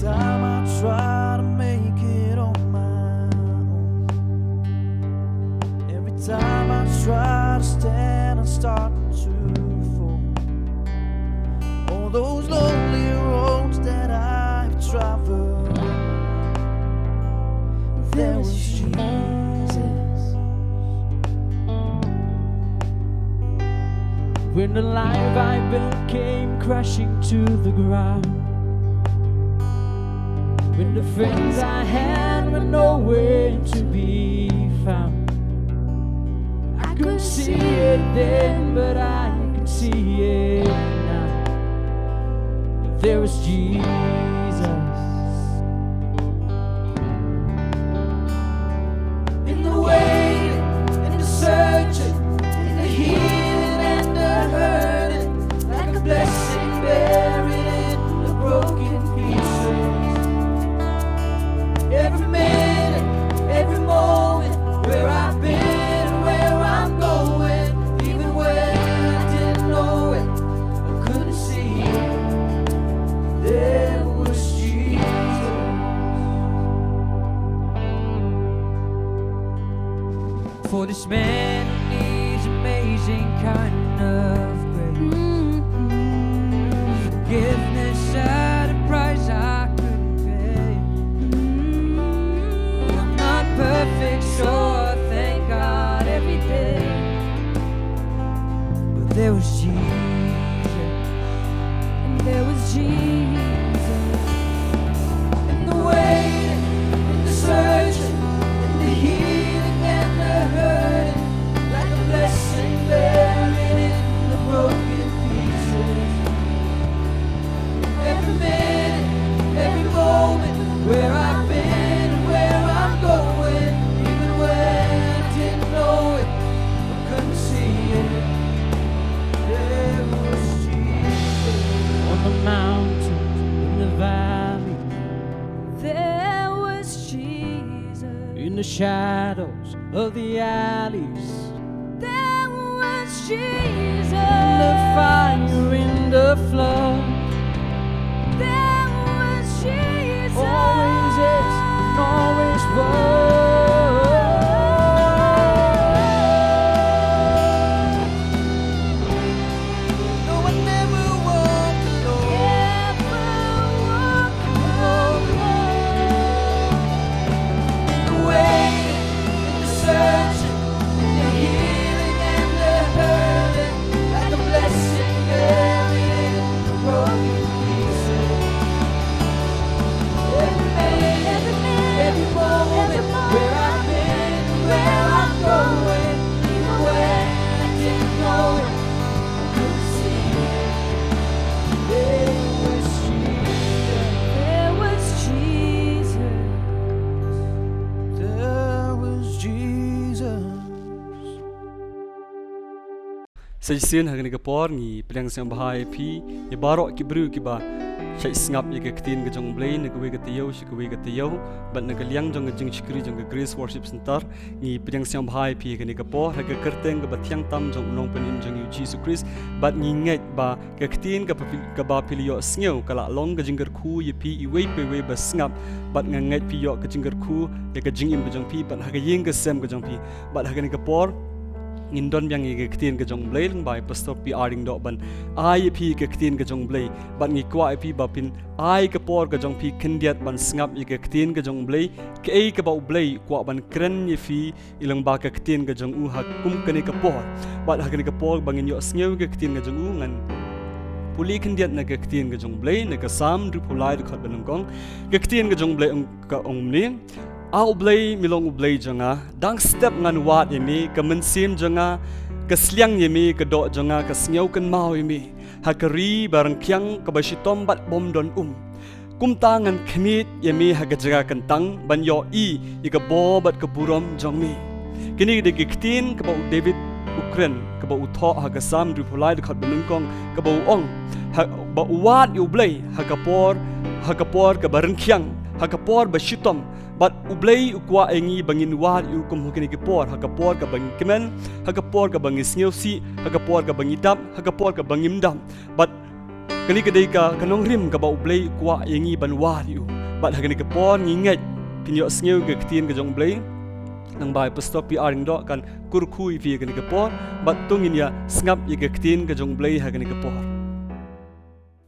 time I try to make it on my own, every time I try to stand and start to fall, all those lonely roads that I've traveled, there was Jesus. When the life I built came crashing to the ground, when the friends I had were nowhere to be found, I couldn't see it then, but I can see it now. There was Jesus. In the waiting, in the searching, in the healing and the hurting, like a blessing buried in the broken pieces. Every minute, every moment, where I've been and where I'm going, even when I didn't know it, I couldn't see it, there was Jesus. For this man needs amazing kind of grace, forgiveness at a price I couldn't pay. I'm not perfect, so I thank God every day. But there was Jesus, and there was Jesus. In the waiting, in the searching, in the healing and the hurting, like a blessing buried in the broken pieces. Every minute, every moment, where I've been and where I'm going, even when I didn't know it, I couldn't see it, there was Jesus. On the mountain, in the valley, there was Jesus. In the shadows of the alleys, there was Jesus. In the fire, in the flood, there was Jesus. Always is and always was. No, I never walked alone. In the waiting, in the searching, in the healing and the hurting, like a blessing buried in the broken pieces. Every moment, where I've been, where I'm going, even when I didn't know it, I couldn't see it. There was Jesus. There was Jesus. There was Jesus. Sajisian hagani kapor ni pedang siang bahai pi ye barok ki bru ki ba Syai sengap ye ke ketin ke jong blay ne ke tiyau si ke tiyau bat ne ke liang jong ke jing chikri jong ke Grace Worship Center ni pedang siang bahai pi ke ni kapor ha ke kerteng ke bathiang tam jong nongpen im jong Jesus Christ bat ni ngai ba ke ketin ke ba pilio sneu kala long ke jingger khu ye pi iwei pe we ba sengap bat ngai pi yo ke jingger khu ye ke jing im jong pi bat ha ke yeng ke sem ke jong pi bat ha ke ni kapor Indon yang ke ketin ke jong blay by Pastor P.R.DIENGDOH ban ai pi ke ketin ke jong blay ban ngi kwa pi bapin ai ke por ke jong pi kendiat ban sengap ke ketin ke jong blay ke ai ke ba blay kwa ban kren ye fi ilang ba ke ketin ke jong u ha kum ke ni ke por bat ha ke ni ke por bangin yo sneu ke ketin ke jong u ngan puli kendiat na ke ketin ke jong blay na ke sam dru pulai de khat ban kong ke ketin ke jong blay ka ong ni Au blay milong blay janga dang step ngan wat yemi ke mensim janga ke sliang yemi ke dok janga ke sneu kan mau yemi hakari barang kyang ke basitom bat bom don kum tangan khnit yemi ha ke jaga kentang ban yo i ke bo bat ke burom jongmi kini de kiktin ke ba David Nongkren ke ba utho ha ke sam dru pulai de khat ban kong ke ba ong ha ba wat yu blay ha ke por ke barang kyang ha ke por basitom But ublay ukwa engi bangin war yu kum hukini kipor hakapor ka bangin kemen hakapor ka bangin snewsi hakapor ka bangin dam hakapor ka bangin dam but kali kadai ka kanong rim ka ba ublay ukwa engi ban war yu bat hagani ke por nginget pinyo sngiu ke ktien ke jong blai nang bai pastor P.R.DIENGDOH kan kurkhui fi hagani ke por bat tungin ya snap ye ke ktien ke jong blai hagani ke por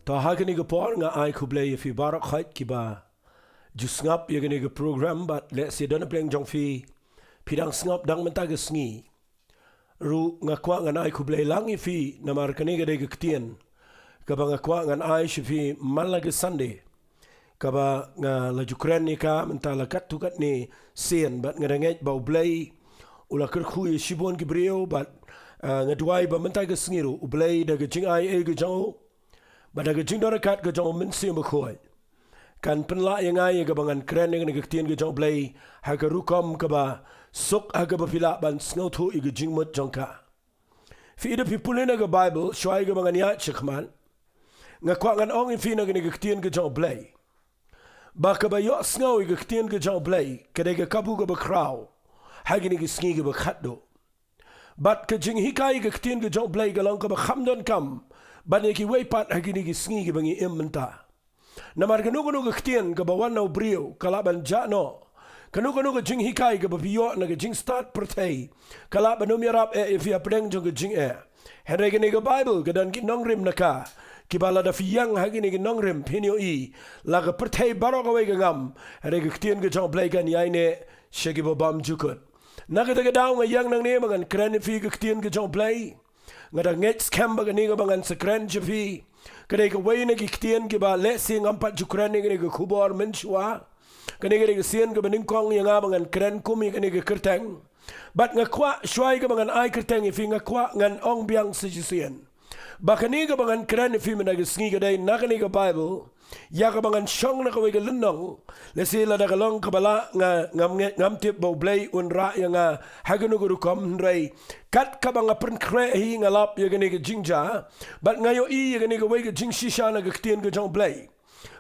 ta hagani ke por nga ai khu blai fi barok khait kiba ju snap ye gani ke program bat le se don pleng jong fi pidang snap dang menta ke sngi ru nga kwa nga ai khu blai lang fi namar kani ke de ktien ka ba nga kwa nga ai fi malaga sunday kaba nga la Nongkren ni ka mentala kat tu kat ni sen bat nga nget bau blai ula ker khu shibon ki brio bat nga duai ba menta ke sngiru u blai da ke jing ai e ke jong ba da ke jing dor kat ke jong min sim khoi kan penla yang ai ke bangan kren ni ke tien ke jong blai ha ke rukom ke ba sok ha ke ba pila ban sngo thu i ke jing mot jong ka fi de people in ke bible shwai ke bangan ya chikman nga kwa ngan ong fi na ke tien ke jong blai ba ka ba yo sngo i ke tien ke jong blai ke de ke kabu ke ba kraw ha ke ni ke sngi ke ba khatdo bat ke jing hikai ke tien ke jong blai ke long ke ba khamdon kam ba ne ki wei pat ha ke ni ke sngi ke bangi imenta namar ke nugo ke tien ke ba wan no brio kala ban ja no ke nugo jing hikai ke ba bio na ke jing start pertai kala ba no mirap e fi apreng jong ke jing e henre ke ni ke bible ke dan ki nongrim na ka kibala da fiyang hagi ni nongrim pinyo i la ga pertai barok away ga ngam re ga ktien ga jong play kan yai ne shegi bo bam jukut na ga ga daw nga yang nang ne mangan kren fi ga ktien ga jong play nga da nget scam ba ga ni ga mangan sekren fi ga ga way ne ga ktien ga ba le sing am pat jukren ne ga khubor men chwa ga ne ga sien ga baning kong yang mangan kren kumi ga ne ga kerteng bat nga kwa shwai ga mangan ai kerteng fi nga kwa ngan ong biang sejisien bakani ka bangan kran fi mena ke sngi ka dai nakani ka bible ya ka bangan shong na ka we ka lunong le sila da ka long ka bala nga ngam tip bo blai un ra ya nga haganu guru kom rei kat ka banga pren kre hi nga lap ya gani ka jingja bat nga yo i ya gani ka we ka jing shisha na ka ktien ka jong blai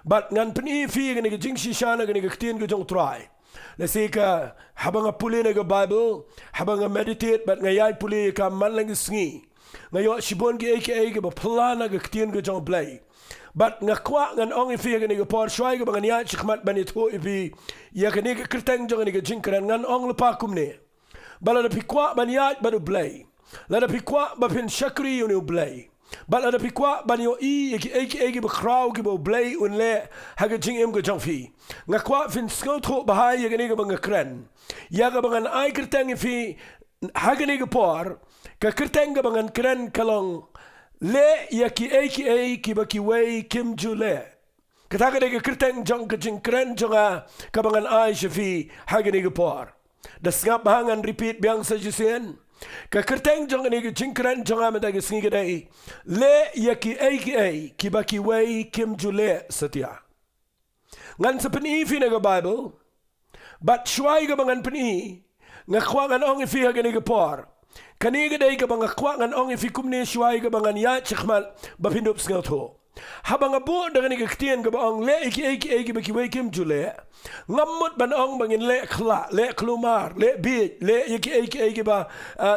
bat ngan pen i fi ya gani ka jing shisha na gani ka ktien ka jong try le sika habanga puli na ka bible habanga meditate bat nga yai puli ka man lang sngi ngayo shibon ki ke ba plana ga ktien ga jong blai but nga kwa ngan ong fi ga ni ga por shwai ga bangan ya chikmat bani tho ibi ya ga ni ga krteng jong ni ga jinkran ngan ong lepa kumne bala da pikwa bani ya ba do blai la da pikwa ba pin shakri uni blai bala da pikwa bani yo i ke ba kraw ki bo blai un le ha ga jing em ga jong fi nga kwa fin sko tho ba ha ya ga ni ga banga kren ya ga bangan ai krteng fi ha ga ni ga por ka kerteng ga bangan kren kalong le ya Kiei Kiba Kiwei Kim Jule kata ga de kerteng jong ka jing kren jonga ka bangan ai shafi hagani ga por da ngap hangan repeat biang sa jusien ka kerteng jong ni ga jing kren jonga ma da ga sngi ga dai le ya Kiei Kiba Kiwei Kim Jule satia ngan sa peni fi na ga bible but shwai ga bangan peni nga khwangan ong fi hagani ga por kaniga day ka banga kwa ngan ong fi kumne shwai ka bangan ya chikmal ba pindup sngal tho habanga bo daga ni ka ktien ka ba ong le ki ba ki we kim jule ngamut ban ong bangin le khla le klumar le bi le ki ba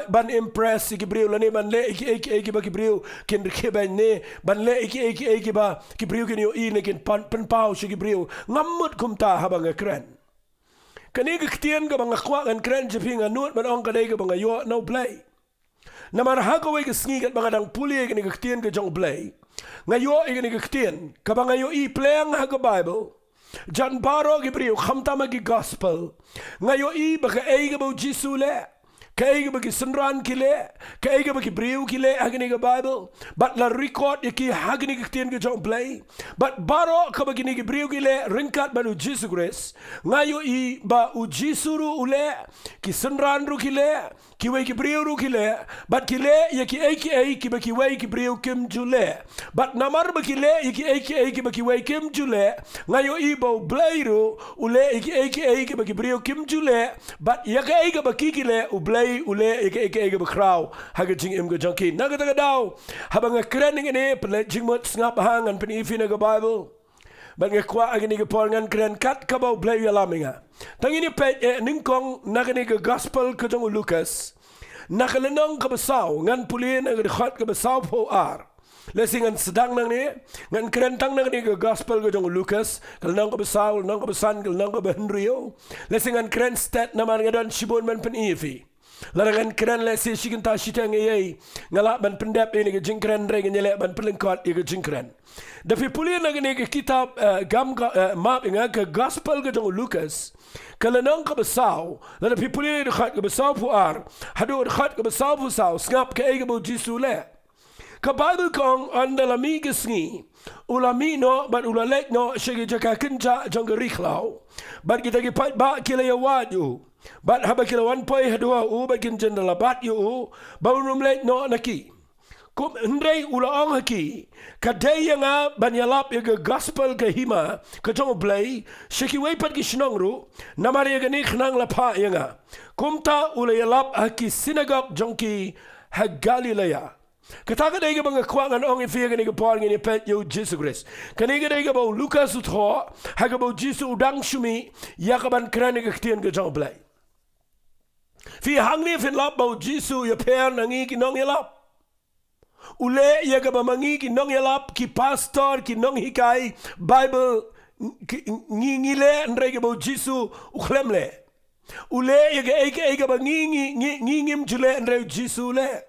ban impress ki briu la ne ban le ki ba ki briu kin ke ban ne ban le ki ba ki briu kin yo i ne kin pan pau shi ki briu ngamut kumta habanga kren kaniga ktien ka banga kwa ngan kren jipinga nut ban ong ka day ka banga yo no play namar hako we sngi gat banga dang puli ke ni ktien ke jong blai ngayo e ni ktien ka banga yo i pleng ha ka bible jan baro ke brio khamta ma ki gospel ngayo i ba ka e ke bo jisule ka e ke ba ki sunran kile ka e ke ba ki brio kile ha ke ni bible but la record ki ha ke ni ktien ke jong blai but baro ka ba ki ni brio kile ringkat ba u jesus grace ngayo i ba u jisuru ule ki sunran ru kile ki we ki brio ru kile but kile ya ki ba ki we ki brio kim jule but namar ba kile ya ki ba ki we kim jule ngayo i bo blairu ule ki ba ki brio kim jule but ya ka ba ki kile u blai ule ki ba kraw ha ga jing im ga jonki naga daga daw habanga krening ne ple jing mot ngap hangan pen ifi na ga bible ban nga kwa agini ga por ngan kren kat ka ba blai ya laminga tangini pe ningkong nagani ga gospel ka jong Lucas nakalenong ka basaw ngan pulin ang khat ka basaw po ar Lesingan sedang nang ni, ngan kerentang nang ni ke gospel ke jong Lucas, kalau nang ke Saul, nang ke San, kalau nang ke Henryo. Lesingan keren stat nama ngadan Shibon man pen ifi. Larangan keren lesi shikin ta shitang ye, ngalak ban pendap ini ke jingkren re nyelek ban pelengkot ye ke jingkren. Tapi pulih lagi ni ke kitab map ingat ke gospel ke jong Lucas. Kalau nang ke Saul, lalu pulih dekat ke Saul puar, hadu dekat ke Saul pu Saul, ngap ke ege bo Jisu le. Ka Bible kong andalami gesngi ulami no bat ulalek no shegi jaka kenja jong geriklau bat kita ki pat ba kila ya wadu bat haba kila 1.2 bat kin jendala bat yu baunum lek no naki kum ndrei ulaong haki kadai nga banyalap ya gospel ke hima ka jong blai sheki wei pat ki shnongru namari ya ni khnang la pha yanga kumta ulayalap haki synagogue jong ki ha Galilea. Katakan dia bang kuangan orang yang ni kepala ni pet yo Jesus Christ. Kaniga dia bau Lucas utho, haga bau Jesus udang shumi, ya kaban kerana kektian ke jang belai. Fi hang ni fin lap bau Jesus ya per nangi ki nong yalap. Ule ya kaban mangi ki nong yalap ki pastor ki nong hikai Bible ngile ndrege bau Jesus uklemle. Ule ya ka bang ngim jule ndrege Jesus le.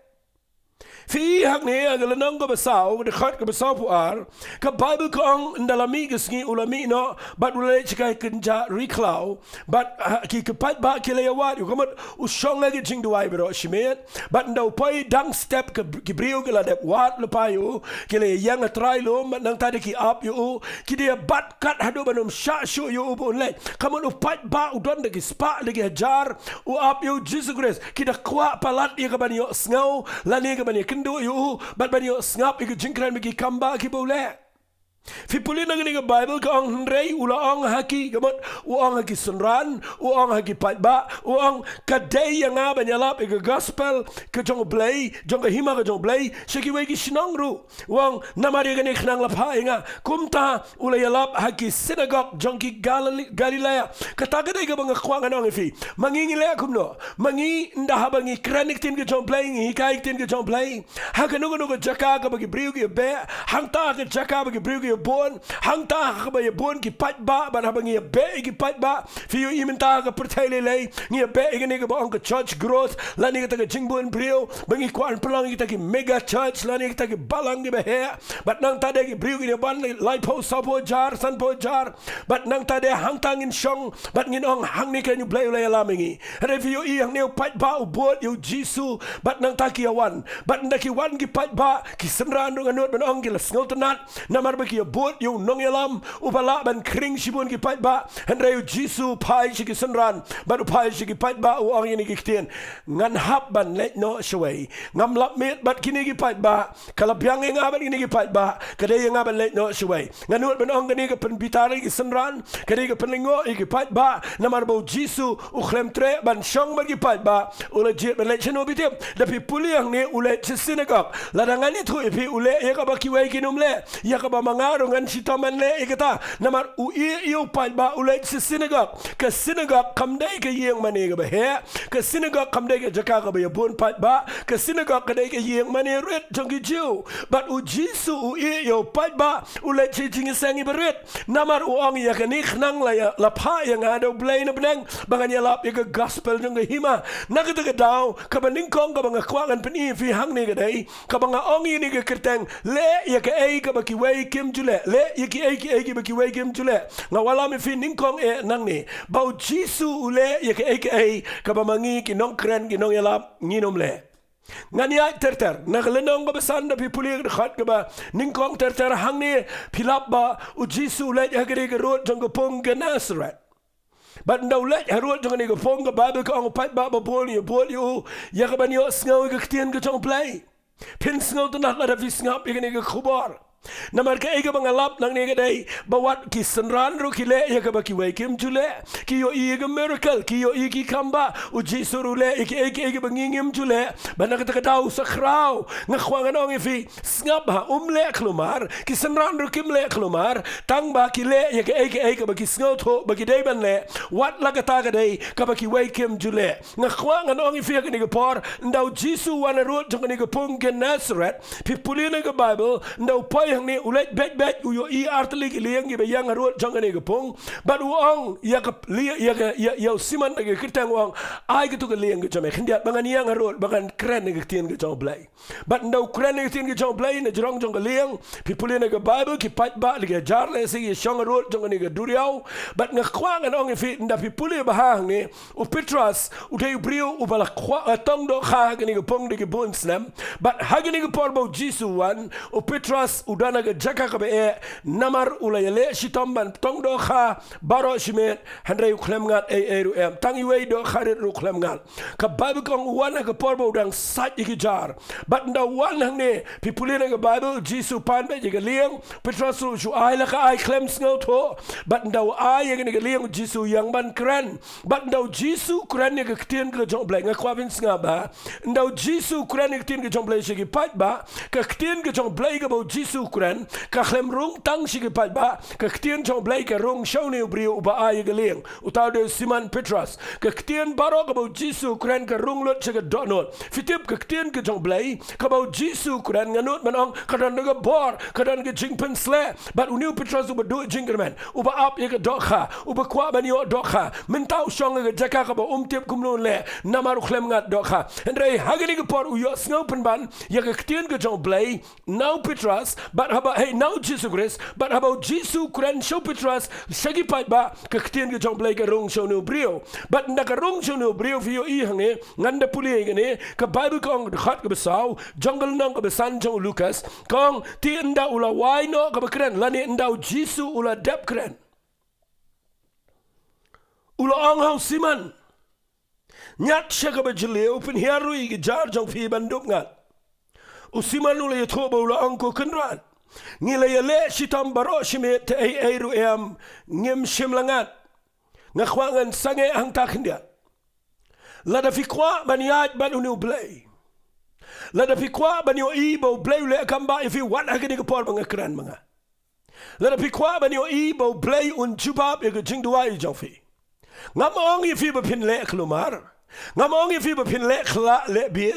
Fi hak ni agal nang ko basau dekat ke basau puar ke Bible kong ndalami gesngi ulami no bat ulai cikai kenja riklau bat ki kepat ba kilewat yu kamat usong lagi jing duai bero shimet bat ndau pai dang step ke brio ke ladep wat lepayu kile yang try lo nang tadi ki up yu ki dia bat kat hadu banum sha shu yu pun le kamat upat ba udon lagi spa lagi hajar u up yu Jesus Christ kita kwa palat ya ke banyo ngau lani ke banyo kendo yu bat banyo ngap iku jingkran bagi kamba ki boleh. Fi pulin nang ni ke Bible ka ang hrei ulaang haki gamot uang haki sunran uang haki patba uang kadai yang nga banyalap ke gospel ke jong blai jong ke hima ke jong blai shiki wei ki shnangru uang namari ke ni khnang lapha inga kumta ulayalap haki synagogue jong ki Galilea kata ke dai ke bang khwangan ong fi mangi le kumno mangi ndah bangi kranik tin ke jong blai ngi kai tin ke jong blai ha ke no jaka ke bagi briu ke be hang ta ke jaka bagi briu ke bon hangta ka ba bon ki pat ba ban habang ye be ki pat ba fi yo imenta ka pertele le ngi be ngi ka ba ang church growth la ni ka jingbon brio bangi kwan pelang kita ki mega church la ni ka ki balang di be he bat nang ta de ki brio ki ban lai po sapo jar san po jar bat nang ta de hangta ngin shong bat ngin ong hang ni ka ni blay le la mingi re fi yo i hang ne pat ba u bot yo jisu bat nang ta ki awan bat ndaki wan ki pat ba ki semran ro nganot ban ong ki la snol tanat namar ba ki bot yu nong yalam upala ban kring shibun ki pat ba hendra yu jisu pai shi ki sunran ban pai shi ki pat ba u ong ni ki ktien ngan hap ban let no shway ngam lap met bat kini ki pat ba kala byang nga ban kini ki pat ba kade nga ban let no shway nganut ban ong ni ka pen bitari ki sunran kade ka penlingo ki pat ba namar bo jisu u khlem tre ban shong ban ki pat ba ula jet ban let cheno bitem da pi puliang ni ule synagogue ladangan ni thu pi ule ya ka ba kiwei kinum le ya ka ba mangaro ngan sitoman le ikata namar u iu pat ba ule synagogue ka synagogue kamdai ka yeng mane ka ba he ka synagogue kamdai ka jaka ka ba ya bon pat ba ka synagogue kadai ka yeng mane ret jong ki jiu but u jisu u iu pat ba ule ching sangi beret namar u ong ya ka ni khnang la pha yang ada blai na benang bangan ya lap ya ka gospel jong ka hima nakata ka daw ka baning kong ka banga kwangan peni fi hang ni ka dai ka banga ong ni ka kerteng le ya ka ei ka ba ki wei kim jule le ya Kiei Kiei Kiba Kiwei kim jule nga wala mi fin ningkong nang ni bau jisu ule ya Kiei ka ba mangi ki Nongkren ki nong yalap nginom le ngania terter naglenong ba sanda pi pulir khat ka ba ningkong terter hang ni pilap ba u jisu le ya gere ka rot jong ka pong ka Nazareth but ndaw le ya rot jong ni ka pong ka Bible ka ong pat ba bol yu ya ka ba ni sngaw ka ktien ka jong play pin sngaw to na la fi snap ya ni ka khubar Namar ka ega bangalap nang nega day bawat ki sanran ro kile ya ka bakiwei kim jule ki yo ega miracle ki yo igi kamba u Jesu rule ega bangingim jule banak ta daw sa kraw nga khwangan ong ifi snap ha umle klumar ki sanran ro kim le klumar tang ba kile ya ka ega baki snot ho baki day ban le wat la ka ta ka day ka bakiwei kim jule nga khwangan ong ifi ka ni por ndaw Jesu wana ro jong ni ka pung ken Nazareth pipulina ka Bible ndaw pai ni ulet bet uyo artlik liang gi bayang arot jang ne gapong but uong ya siman ge kitang uong ai gitu ge liang ge jame khindiat bangan yang arot bangan kren ge tien ge jong blai but ndau kren ge tien ge jong blai ne jong ge liang people ne ge Bible ki pat ba ge jar le si shong arot jong ne ge duriau but nga kwang an ong fi nda people ba hang ni u Petras u te brio u bala kwa tong do kha ge ne ge pong de ge bon snam but ha ge ne ge porbo Jesu wan u Petras u dana ga jaka ka be namar ulayale shitomban tongdo kha baro shimet handre ukhlem ngat ru em tangi we do khare ru ukhlem ngat ka bible kong wana ka porbo dang sat iki jar but nda wan hang ne pipulina ga bible Jesu pan be ga liang Petros su ai la ka ai klem sngo tho but nda ai ga ga liang Jesu yang ban kran but nda Jesu kran ne ga ktien ga jong blai nga kwavin snga ba nda Jesu kran ne ktien ga jong blai shigi pat ba ka ktien ga jong blai ga bo Jesu kran ka khlem rung tang shigi pat ba ka ktien jong blai ka rung shone ubrio ba ai ga liang utaw de Simon Petros ka ktien baro ka bo Jesu kran ka rung lot shigi donot fitip ka ktien ka jong blai ka bo Jesu kran nganut manong ka dan ga bor ka dan ga jing pen sle but uniu Petros uba do jingerman uba ap ye ga dokha uba kwa ban yo dokha mentau shong ga jaka ka bo tip kumlon le namaru khlem ngat dokha andre hagani ga por u yo snopen ban ye ga ktien ga jong blai now Petros but haba hey now Jesus Christ but haba Jesus kran show Petros shagi pat ba ka ktien ga jong blai ga rong show no brio but nda ka rong show no brio fi yo I hange nganda puli ga ne ka bible kong khat ga besaw jungle nong ga besan jong Lucas kong ti nda ula wai no ga kran lani nda Jesus ula dep kran ula ang hau siman nyat shaka ba jile open hiaru I jar jong fi bandup ngat usiman ula yathoba ula angko kenran ngila yale shitam baro shime te ai ru em ngem shimlangat ngakhwangan sange hang takhndia lada fi kwa baniat ban unu blay lada fi kwa banyo ibo blay le kamba if you want agani ko por mga kran mga lada fi kwa banyo ibo blay un jubab e jingdua I jofi ngamong if you bepin le klumar ngamong if you bepin le khla le bi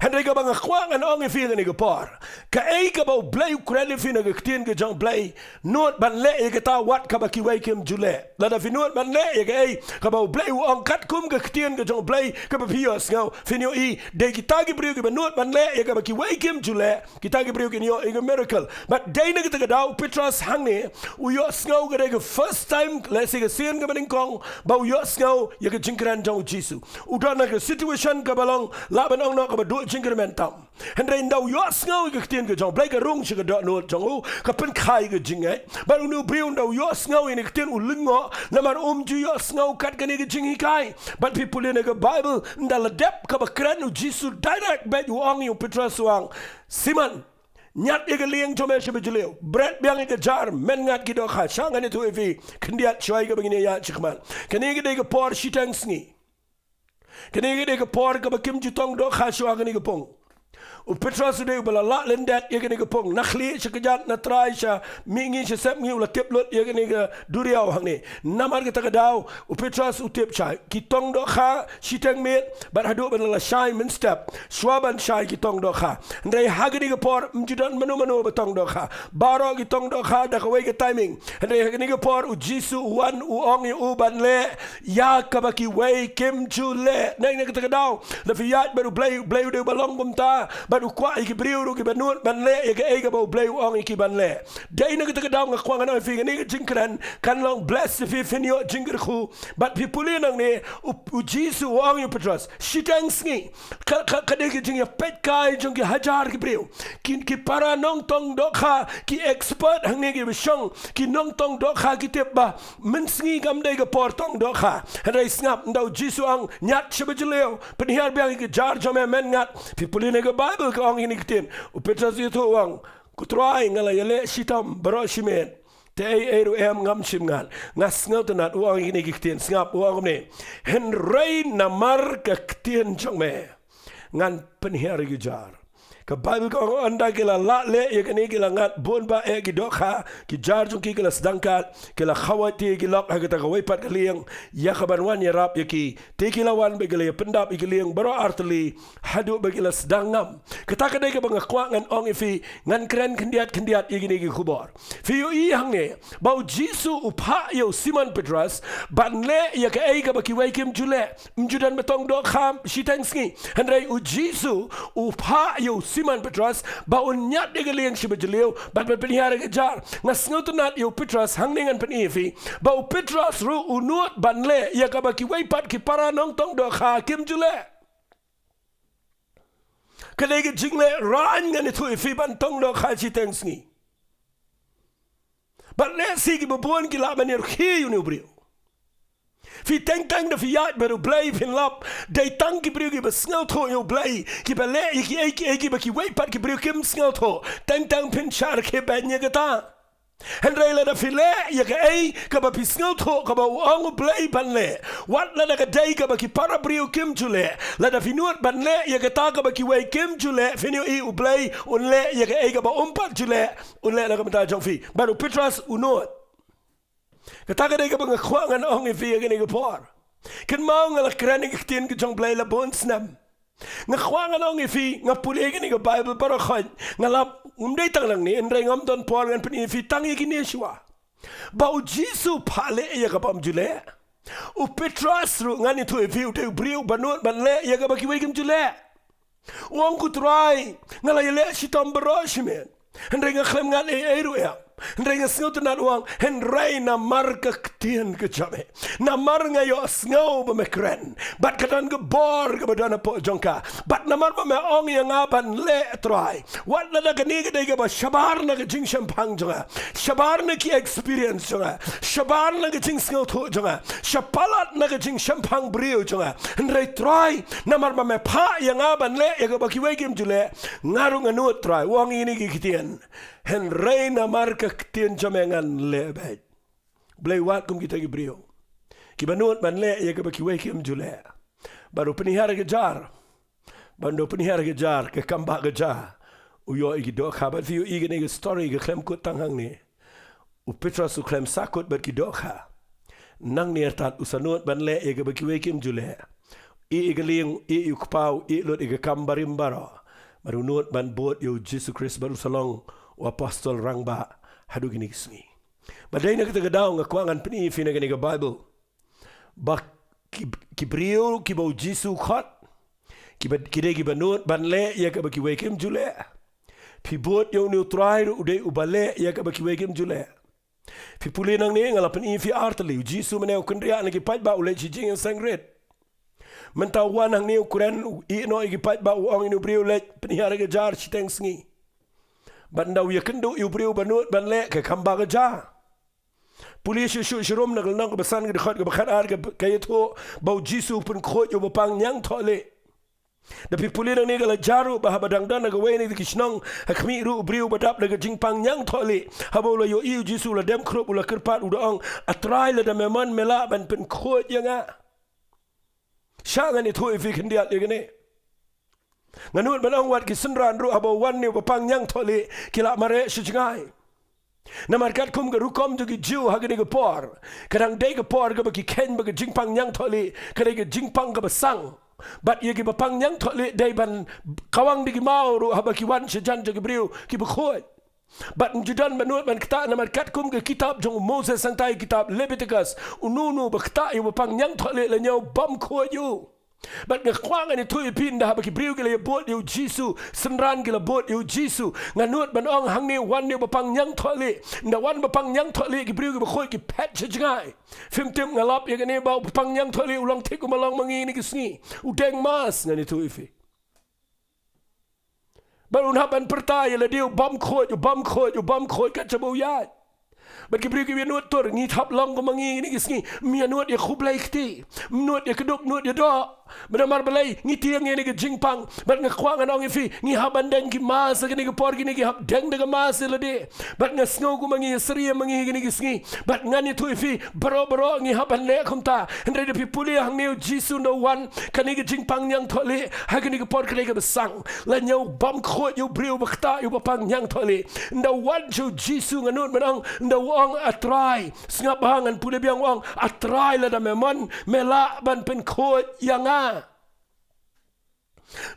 Henry ga bang kwang an ong fi ni ga por ka e ka ba blay kran fi na ga ktien ga jong blay not ban le e ga ta wat ka ba kiwei kim jule la da fi not ban le e ga e ka ba blay ong kat kum ga ktien ga jong blay ka ba pios ngau fi no I de ki ta gi brio ga not ban le e ga ba kiwei kim jule ki ta gi brio ga ni a miracle but de na ga da Petros hang ne u yo ngau ga ga first time let's say ga sien ga ban kong ba u yo ngau ye ga jinkran jong Jesus u da na ga situation ga balong la ban ong no ka do jingerman tam Henry ndaw yo ngau ga ktien ga jong blay ga rong shi ga do no jong u ka pen khai ga jingai ba u no brio ndaw yo ngau ni ktien u lingo na mar ju yo ngau kat ga ni ga jingi kai but people in the Bible ndala dep ka ba kran u Jesus direct bet u ong yu Petros wang Simon nyat ega liang chome shebe juleo bread biang ega jar men ngat gido kha shanga ni tu evi kindiat choi ga bingine ya chikman kanege de ga por shitang sngi kanege de ga por ga bakim jutong do kha shwa ga ni ga pong u Petros de bala la lendat ye ga ni ga pong nakhli shikajat na trai sha mingi sha sep ngi ula teplot ye ga ni ga duriao hang ni namar ga ta ga daw u Petros u tep chai ki tong do kha shitang met bar hadu ban la shai min step shwaban shai ki tong do kha ndai hagni ga por mjudan manu ba tong do kha baro ki tong do kha da ka we ga timing ndai hagni ga por u Jesu wan u ong u ban le ya ka ba ki we kim chu le nai ga ta ga daw la fi yat ba blay de balong bum ta ba u kwa ki brio ru ki banut ban le e ga ba blay u ong ki ban le dai na ga ta ga daw nga kwa nga fi ga ni ga jinkran kan long bless fi finio jinger khu but people nang ne u Jesu ong yu Petros shitang sngi ka de ki jing ya pet kai jong ki hajar ki brio ki para nong tong do kha ki expert hang ne ki bishong ki nong tong do kha ki tep ba min sngi gam de ga por tong do kha hadai snap ndaw Jesu ang nyat shebajleo pen hiar biang ki jar jome men ngat people ne ga Bible ka ong ni kitin u Petros yu to wang ku try ngala yele sitam baro shimet te eru ngam shimngan ngas ngautanat uang ini giktian ngap uang ne hen rain na mar ka ktien changme ngan penhiar gijar ka Bible ko anda kila la le ye kani kila ngat bon ba e gi dokha ki jar jung ki kila sedangkat kila khawati ki lok ha ta kawai pat kaliang ya kaban wan ya rap ya ki te kila wan be kila pendap ikiliang baro artli hadu be kila sedangam kata kadai ka bang kwa ngan ong ifi ngan kren kendiat ye gini gi khubor fi yo i hang ne bau jisu upha yo Simon Petrus ban le ya ka ai ka ba ki wai kim jule mjudan betong do kham shitang ski handrai u jisu upha yo Simon Petrus baun nyat de geliang shiba jeleu bat penhiara gejar ngas ngutunat yo Petrus hang dengan penifi bau Petrus ru unut banle ya ka baki wai pat ki para nong tong do kha kim jule kadege jingle ran ngan itu ifi ban tong do kha chi tengsngi bat le si ki bobon ki la banir khi yu brio fi teng da fi yat beru blay fin lap dai tang ki brio ki besngau tho yo blay ki bele ki ba ki wai pat ki brio kim sngau tho teng pin char ke banya gata Henry la da file ya ka ai ka ba pisngau tho ka ba ong blay banle wat la da ka dai ka ba ki para brio kim jule la da finuat banle ya ka ta ka ba ki wai kim jule finio i u blay unle ya ka ai ka ba umpat jule unle la ka mata jong fi baru Petrus unot kata kadai ka bang khwangan ong ifi gani ka por kan mau ngala krani ka tin ka jong blay la bon snam nga khwangan ong ifi nga puli gani ka Bible para khan ngala umdai tang lang ni enrai ngam don por ngan pin ifi tang ikini shwa bau jisu phale ya ka pam jule u Petrus ru ngani thu ifi u te briu banut banle ya ka ba ki wai kim jule uang ku try ngala yele shitam baroshmen enrai nga khlem ngan ru ya Ndrenga snautan na uang henrai na marka ktien ke jame na marnga yo snau ba mekren bat katan ke bor ke badana po jongka bat na mar ba me ong yang aban le try wat na da kani ke dai ba shabar na ke jing shampang jonga shabar na ki experience jonga shabar na ke jing snau tho jonga shapalat na ke jing shampang brio jonga ndrai try na mar ba me pha yang aban le ya ba ki wai kim jule ngarung anu try uang ini ki kitien henrai na marka ktien jamengan lebet blay wat kum kita gibrio kibanut banle ya ka baki wai kim jule baru penihara gejar bando penihara gejar ke kamba gejar uyo igi do khabat fiu igi ne story ge klem ko tanghang ni u Petrus u klem sakut ber ki do kha nang ni tat usanut banle ya ka baki wai kim jule igi ling igi kupau igi lot igi kambarim baro baru nut ban bot yo Jesus Christ baru salong apostol rangba hadu gini kisni badai na kita gadao nga kuangan pini fina gani ga Bible ba kibriu kibau jisu khot kide kibanut banle ya ka baki wekim jule pibot yo new try ude ubale ya ka baki wekim jule pipuli nang ni ngala pini fi artli jisu mane ukendria na ki paj ba ule chijing sangret mentawan nang ni ukuran i no ki paj ba uang inu briu le pini hara ga jar chiteng sngi bandau ya kendo yu briu banut banle ke kamba ga ja pulis shu shirom na nang besan ga khat ga khat ar ga kayetho bau jisu pun khot yu bapang nyang thole da pipuli nang ni ga jaru ba badang dan ga we ni ki snong hakmi ru briu badap ga jingpang nyang thole habo lo yo yu jisu la dem khrop ula kirpat udang atrai la da meman mela ban pen khot yanga shangan ni thoi fi khindiat ye ne nganut banang wat ki senran ru abo wan ni bapang nyang thole kila mare shijngai namarkat kum ga rukom ju ki jiu ha ga por kadang dei ga por ga ki ken ba ga jingpang nyang thole kadai ga jingpang ga basang bat ye ki bapang nyang thole dei ban kawang di ki mau ru ha ba ki wan shijan ju ki briu ki bukhot bat judan manut man kata namarkat kum ga kitab jong Moses sang tai kitab Leviticus ununu ba kata yu bapang nyang thole la nyau bam kho yu bat nga kwang ani thui pin da ba ki briu ke le bot yu jisu senran ke le bot yu jisu nganut ban ong hang ni wan ni bapang nyang thole nda wan bapang nyang thole ki briu ke ba khoi ki pet chjngai fim tim ngalap ye ke ne ba bapang nyang thole ulang thik umalang mangi ni ki sngi udeng mas ngani thui fi barun haban pertai le diu bam khoi ka chabu ya bat ki briu ki nut tor ni thap long ko mangi ni ki sngi mi nut ye khublai kti nut ye keduk nut ye do Menamar balai ngi tiang ni ke jingpang bat ngakwang anong ifi ngi habandeng ki mas ke ni ke por ki ni ki hab deng de mas le de bat ngasno ku mangi sri mangi ni ki sngi bat ngani tu ifi bro ngi haban le khumta hendre de pipuli hang ni jisu no one kan ni ke jingpang nyang thole ha ke ni ke por ke le ke besang la nyau bam khot yu briu bakta yu bapang nyang thole no one ju jisu nganut menang no wong atrai ngap hangan pule biang wong atrai la da memon mela ban pen khot yanga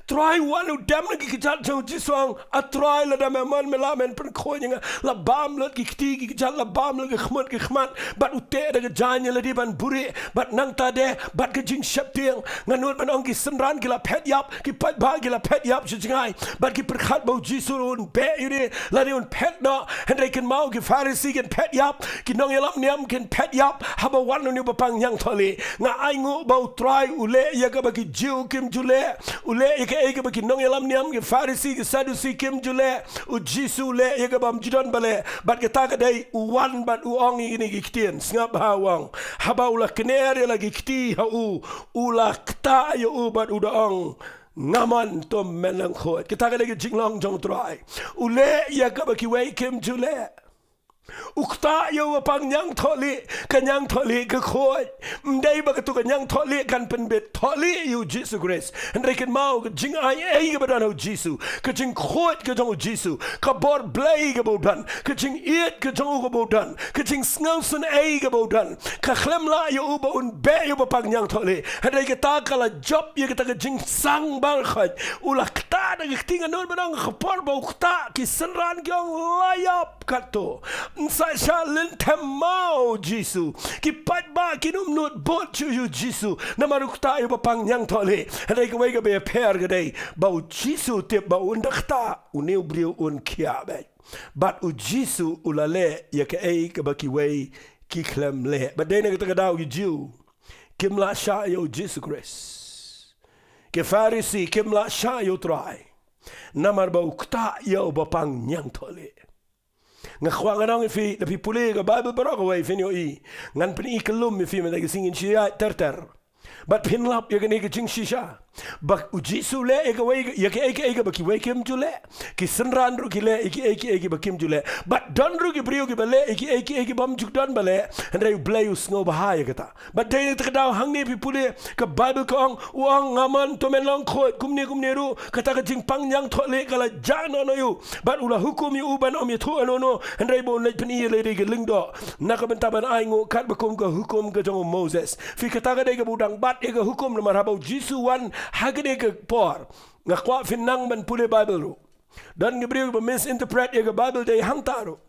try one who damn ki kijat jong jiswang a try la da memon mela men pen khot yanga la bam la ki kti ki kijat la bam la ki khmat bat ute da janya la di ban buri bat nang ta de bat ke jing shap tiang nganut ban ong ki senran ki la phet yap ki pat ba ki la phet yap jingai bat ki perkhat bau jisu un be yuri la ni un phet no hendai ken mau ki farisi ken phet yap ki nong yalam niam ken phet yap haba wan no ni bapang yang thole nga ai ngu bau try ule ya ka ba ki jiu kim jule ule ike ba ki nong yalam niam ki farisi ki sadusi kim jule u jisu le ya ka bam jidon bale bat ke ta ka dai u wan bat u ong ni ki kitien ngap ha wang haba ula kenere la ki kti ha u la kta ya u bat u da ong ngaman to melang khot kita ka dai jinglong jong try ule ya ka ba ki wei kim jule ukta yo pang nyang tholi kanyang tholi ka khoi mdai ba tu kanyang tholi kan pen bet tholi you Jesus Christ and rekin mau ka jing ai ka badan Jesus ka jing khoi ka jong Jesus ka bor blai ka bodan ka jing eat ka jong ka bodan ka jing snausen ai ka bodan ka khlem la yo ba un be yo ba pang nyang tholi and rekin ta kala job ye ka ta jing sang bang khat ula kta da tinga non badang khapor ba ukta ki sanran kyong layap kato Sa shalin temau Jisu ki pat ba ki num not bot you Jisu na marukta yo pang nyang thole hadai ka wei ka be per ga dai ba Jisu te ba undakta uneu brio un kia ba but u Jisu ulale ya ka ei ka ba ki wei ki klem le ba dai na ka dau ki jiu kim la sha yo Jesus Christ ke farisi kim la sha yo try namar ba ukta yo pang nyang thole ngakwang anong ifi na pipuli ka Bible barok away finyo ngan pini ikalum ifi man nagisingin siya ter but pinlap ya gani ka jing shisha bak ujisu le eka way ya ke eka baki way kim jule ki sanran ru ki le eki bakim jule but don ru ki brio ki bale eki bam juk don bale and they play you snow bahaya kata but they ta daw hang ni pipuli ka Bible ko uang ngaman to men long khot kumni ru kata ka jing pang nyang thole kala jano no yu but ula hukum yu uban om yetu no and they bon le pni le de ling do nakabentaban ai ngo kat bakum ka hukum ka jong Moses fi kata ka de ka budang bat eka hukum na marhabau jisu wan hagde ke por ngakwa finang man pule Bible ru dan gibriu ba misinterpret ye Bible day hangtaro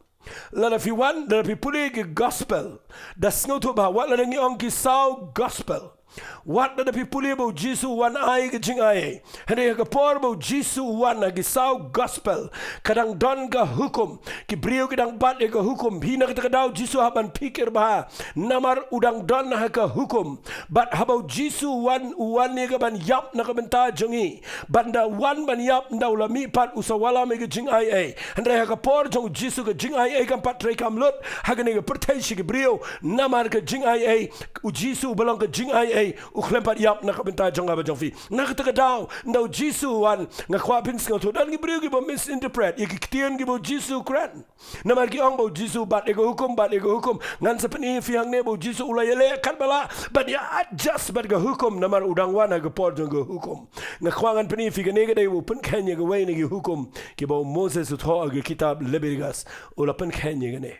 la fi wan la fi pule ke gospel das no to ba wat la ngi on ki saw gospel what the people about Jesus one eye jing eye and they por about Jesus one agi saw gospel kadang don ga hukum ki brio kadang bat ga hukum hina ka daw Jesus haban pikir ba namar udang don ha ka hukum but about Jesus one ne ga ban yap na ka benta jongi banda one ban yap ndaw la mi pat usawala me ga jing eye and they ka por jong Jesus ga jing eye kan pat tre kam lot ha ga ne ga pertai shi brio namar ka jing eye u Jesus belong ka jing eye uklempat yap na kabenta jong aba jong fi nakataka daw ndaw Jisu wan nga kwa pins nga to dan gibriu gi ba misinterpret ye kitien gi bo Jisu kran na mar gi ong bo Jisu bat ego hukum ngan sa pani fi hang ne bo Jisu ulayele kan bala but ya adjust bat ga hukum na mar udang wana ga por jong ga hukum nga kwa ngan pani fi ga ne ga dai bo pen kenya ga wei ne gi hukum ki bo Moses to ga kitab Leviticus ula pen kenya ga ne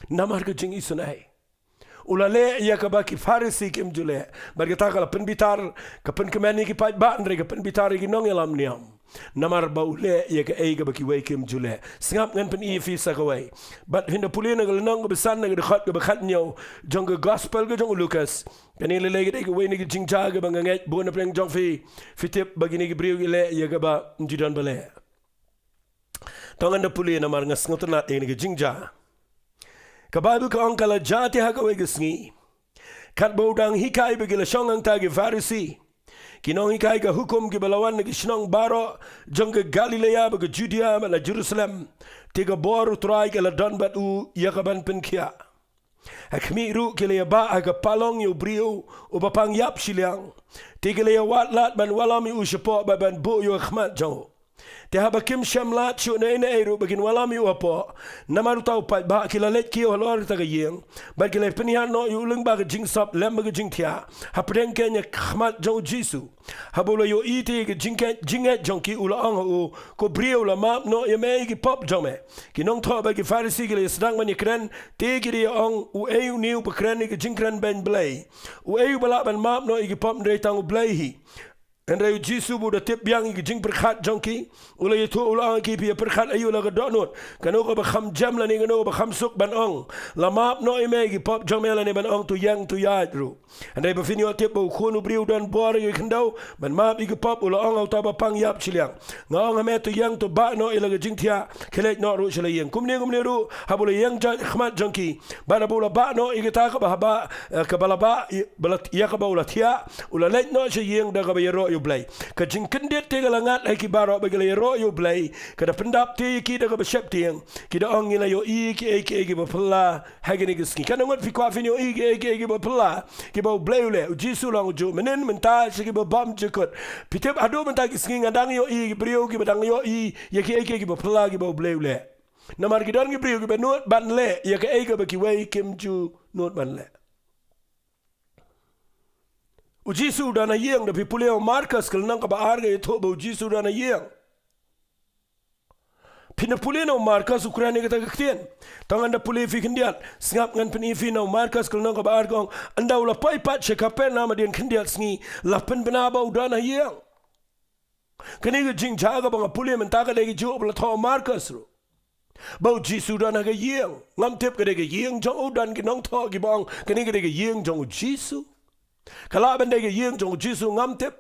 na mar ga jing isunai ulale ya ka ba ki farisi kim jule bargata kala penbitar ka pen kemani ki pat ba andre ka penbitar ki nong yalam niam namar ba ule ya ka ei ka ba ki wei kim jule singap ngan pen i fi sa ka wei but hinda pulina ka nong ka besan ka khat ka khat nyo jong ka gospel ka jong Lucas kani le le ka wei ni ki jingja ka ba ngai bo na pleng jong fi tip bagini ki brio le ya ka ba njidan bale tongan da pulina mar ngas ngotna ni ki jingja Kababu ka angkala jati haka wegesngi. Kat baudang hikai begila shongang tagi farisi. Kinong hikai ka hukum ki balawan nagi shnong baro jangga Galilea baga Judea mala Jerusalem. Tiga boru trai ka la don bat u yakaban penkia. Akmi ru kile ba aga palong yu brio ubapang yap siliang. Tigile wat lat ban walami ushapo ban bo yu khmat jo. Te haba kim sham lat shu na ina eru bagin walami uapo. Namaru tau pat ba kila let kio halor taga yeng. Ba kila pinihan no yu uling ba jing sop lem ba jing tia. Hapren kenya khmat jo jisu. Habula yo iti ke jinget jonki ula anga u ko brio la map no yeme ki pop jome. Ki nong tho ba ki farisi kile sedang man kren te ki ong u eu niu ba kren ki jingkren ben blay. U eu bala ban map no ki pop ndre tang u blay hi. En reu Jisu bu da tip yang ki jing perkhat jonki ula yetu ula ki pi perkhat ayu la gadonot kanu ko ba kham jam la ni kanu ba kham suk ban ong la map no ime ki pop jomela ni ban ong tu yang tu yadru en reu befini tip bu khunu briu dan bor ki khandau ban map ki pop ula ong ta ba pang yap chiliang ngong me tu yang tu ba no ila jing thia khelek no ru chila yang kumne ru habula yang ja khmat jonki bana bula ba no ki ta ka ba ka bala ba balat ya ka ba ula thia ula let no che yang da ka ba yero blay ka jing kendet te galangat ai ki baro bagale ro yu blay ka da pendap te ki da ka beshap tiang ki da ong ila yo i ki ba pla hagini giski kana ngot fi kwa fi yo i ki ba pla ki ba blay le jisu lang ju menen menta ki ba bam jekot pitep ado menta giski ngadang yo i brio ki badang yo i ye ki ba pla ki ba blay le namar ki don ki brio ki ba not ban le ye ki ba kiwei kim ju not ban le Jisu dana yeng da pipuleo markas kal nang ka ba arga etho ba Jisu dana yeng pina puleno markas ukraine ka takten tangan da pule fi kindiat sngap ngan pini fi no markas kal nang ka ba arga anda ula pai pat che kapen na madin kindiat sngi lapen bana ba dana yeng kani ga jing jaga ba pule men ta ka de jo bla tho markas ro ba Jisu dana ga yeng ngam tep ka de ga yeng jo dan ki nong tho ki bang kani ga de ga yeng jo Jisu Kala bende ke yeng jong Jisu ngam tep.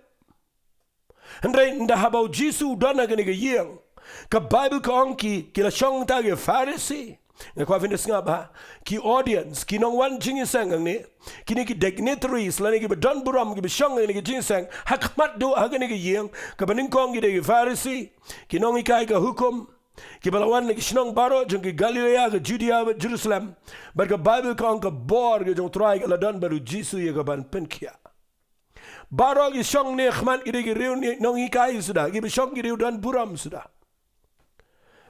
Hendrai nda habau Jisu dana ke nige yeng. Ka Bible ka ongki ki la shong ta ke Pharisee. Nga kwa findes nga ba ki audience ki nong wan jingi sang ang ni ki dignitaries la ni ki don buram ki shong ni ki jingi sang hakmat do ha ke nige yeng ka baning kong ki de Pharisee ki nong ikai ka hukum ki balawan ni kisnong baro jong ki Galilea ke Judea ke Jerusalem bar ka Bible ka ang ka bor ke jong try ka ladan baru Jisu ye ka ban penkia baro ki shong ni khman ki de riu ni nong ikai sudah ki shong ki riu dan buram sudah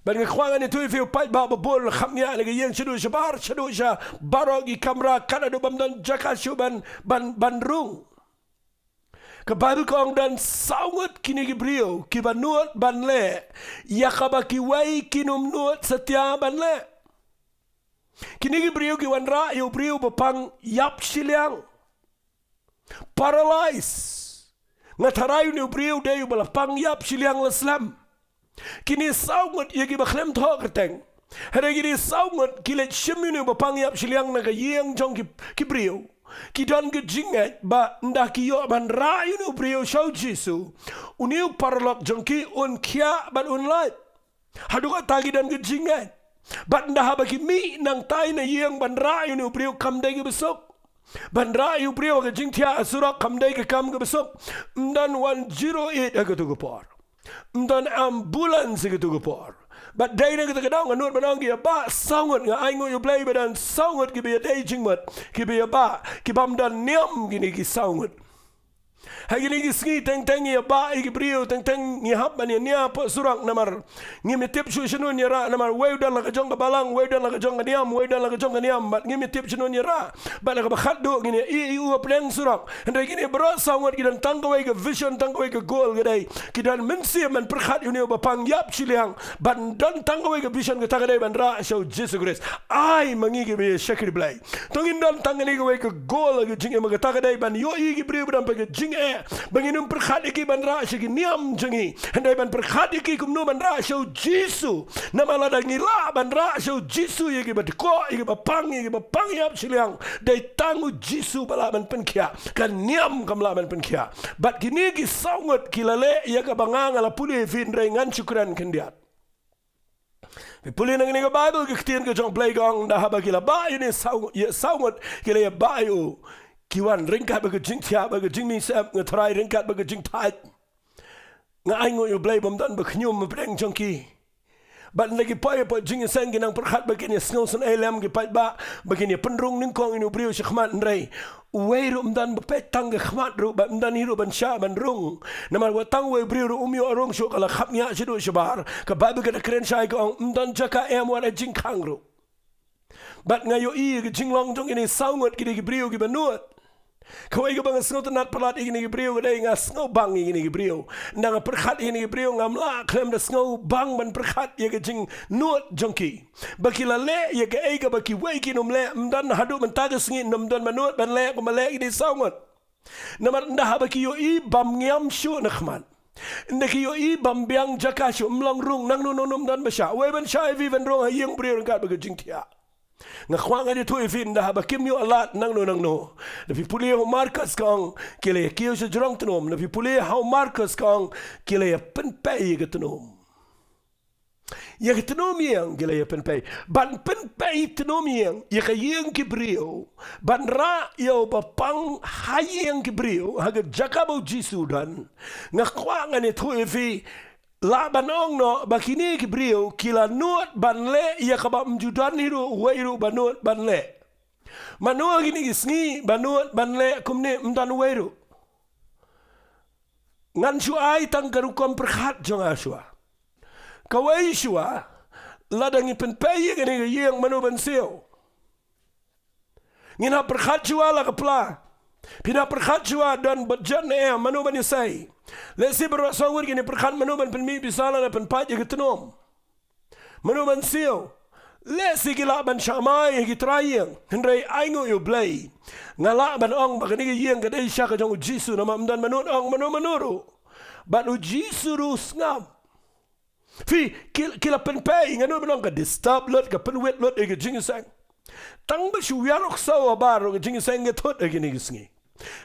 bar ka khwanga ni tu fi pai ba bol khamnya le yeng chedu shabar chedu sha baro ki kamera kana do bam dan jaka shuban ban rung ka Bible kong dan saungut kini ki brio ki banuot ban le yakaba kiwei kinum nuot setia ban le kini ki brio ki wan ra yu brio bapang yap siliang paralyze ngatarayu ni brio de yu balapang yap siliang leslam kini saungut ye ki bakhlem tho kerteng hare kini saungut ki le shimyu ni bapang yap siliang na ka yeng jong ki brio ki don ke jinget ba nda ki yo ban rayu no brio show Jisu uniu parlok jongki un kia ban un light hadu ka tagi dan ke jinget ba nda haba ki mi nang tai na yeng ban rayu no brio kam dai ke besok ban rayu brio ke jing tia asura kam dai ke kam ke besok mdan 108 ke tu ke por mdan ambulance ke tu ke por But day na kita kadang nganut manang kia ba sangut nga ai ngut you play badan sangut ki be day jingmat ki be ba ki bam dan niam gini ki sangut ha gini ki ski teng ya ba ki brio teng ni hap ban nia po surang namar ngi mitip shu shunu ni ra namar weu dan la kajong balang weu dan la kajong niam weu dan la kajong niam bat ngi mitip shunu ni ra ba la ka khat do gini i u pleng surang ndai gini bro sangut ki dan tang ka vision tang ka goal gadai ki dan mensi man perkhat uni ba pang yap chiliang ban dan tang ka vision ka tagadai ban ra show Jesus Christ ai mangi ki be shakir blai tongin dan tang ni ka goal ka jinge ma ka tagadai ban yo i ki brio ban pa Banginum perkhat iki ban ra sigi niam jengi handai ban perkhat iki kumno ban ra show Jisu namala dangila ban ra show Jisu iki bat ko iki ba pang yap siliang dai tangu Jisu bala ban penkia kan niam kamla ban penkia bat kini ki saungut kilale ya ka bangang ala puli fin rengan syukran kendiat puli nang ni ka Bible ki tien ka jong play gong da haba kila ba ini saungut kila ya ba yo Kiwan ringkat baga jing tia baga jing mi sep ngatrai ringkat baga jing tait nga ai ngo yo blai bom dan ba khnyum ma breng jongki Ban lagi pai po jing sang ginang perkhat bagini sngo san elam gi pai ba bagini penrung ning kong inu brio shkhmat ndrei uwei ru mdan bepet tang khmat ru ba mdan hiru ban sha ban rung namar wa tang we brio ru umyo arong sho kala khapnya shidu shbar ka ba ba ga kren shai ko mdan jaka em wa jing khang ru bat ngayo I gi jing long jong ini saungot gi brio gi banut Kawai ka bang sngo tanat palat igini gibriyo gadai nga sngo bang igini gibriyo nga perkhat igini gibriyo nga mla klem da sngo bang ban perkhat ya jing nuot jongki baki la le ya ga ega baki wei ki num le mdan hadu man taga sngi num don manut ban le ko male igini saungot namar nda baki yo I bam ngiam shu nakhman nda ki yo I bam biang jaka shu mlong rung nang no num dan basha wei ban sha vi ban rong yeng briyo ngat bagi jing tia ngakwang ani tu ifin dah bakim yo alat nang no napi puli ho markas kang kile kiyo se jrong tnom napi puli ho markas kang kile pen pay gatnom ya gatnom yang kile pen pay ban pen pay tnom yang ya kayeng kibrio ban ra yo bapang hayeng kibrio haga jakabo jisu dan ngakwang ani tu ifi la banong no bakini kibrio kila nuot ban le ya kaba mjudan hiru weiru banut ban le manu gini gisngi banut ban le kumne mdan weiru ngan shu ai tang garu kom perkhat jong ashwa kawai shwa ladangi pen pay gini yeng manu ban seo ngina perkhat shwa la kapla pina perkhat shwa dan bajan manu ban yasai Lesi bersawir gini perkhat manuban penmi bisala na penpat ya ketnom. Manuban sio. Lesi gila ban syamai gi trayeng. Hendrai aingo yo blay. Ngala ban ong bagani gi yeng gadai sya ka jong jisu nama mdan manut ong manuru. Ban jisu ru ngam. Fi kila penpai nganu ban ong ka disturb lot ka penwet lot e gi jingisang. Tang ba shu yarok sawa baro gi jingisang ge tot e gi ni gisngi.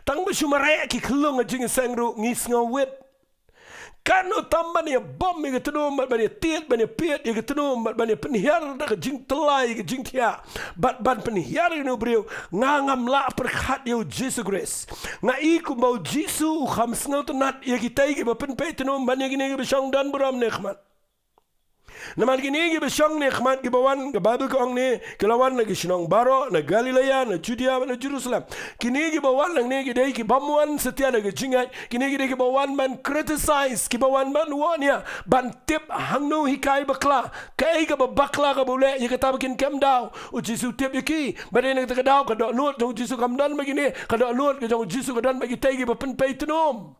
Tang ba shumare ki klung jing sangru ngis ngawet kanu tamban ya bom mi getno mat ban tiet ban piet ya getno mat ban penhiar da jing telai jing tia bat ban penhiar no brio ngangam la perkhat yo Jesus grace nga iku mau jisu kham snau tanat ya kitai ge ban petno ban ya gini be shong dan buram nekhmat Naman gini gi besong ni khmat gi bawan ga Bible ko ang ni kelawan na gi sinong baro na Galilea na Judea na Jerusalem kini gi bawan lang ni gi dai gi bamuan setia na gi jingai kini gi dai gi bawan ban criticize gi bawan ban wonia ban tip hangno hikai bakla kai ga bakla ga bole ye kata bikin kem daw u Jisu tip yaki bade na ta daw ka do not jong Jisu kam dan begini ka do not ga jong Jisu ka dan bagi tai gi pen peitum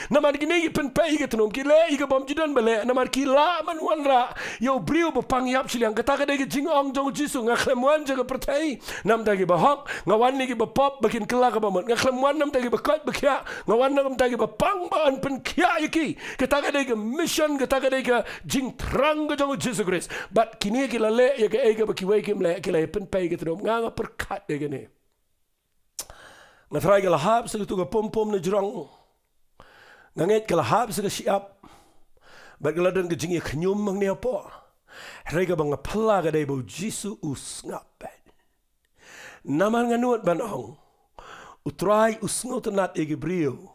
Namar gini gi pen pay getnom ki le iga bom jidan bale namar ki la man wanra yo brio bo pang yap silang kata ka de jing ong jong Jisu nga khlemwan jaga pertai nam ta gi ba hok nga wan ni gi ba pop bakin kala ka ba mot nga khlemwan nam ta gi ba kot ba kya nga wan nam ta gi ba pang ba an pen kya yaki kata ka de mission kata ka de jing trang ga jong Jisu Christ but kini gi la le ya ga ega ba ki we kim le ki le pen pay getnom nga perkat de gene nga try ga la hab sa tu ga pom pom na jrong Nganget kalahab sa siap bagladan ka jingi kanyum mang niya po rega bang pala ka day bo Jisu usngap naman nganuat banong utray usngot nat egibrio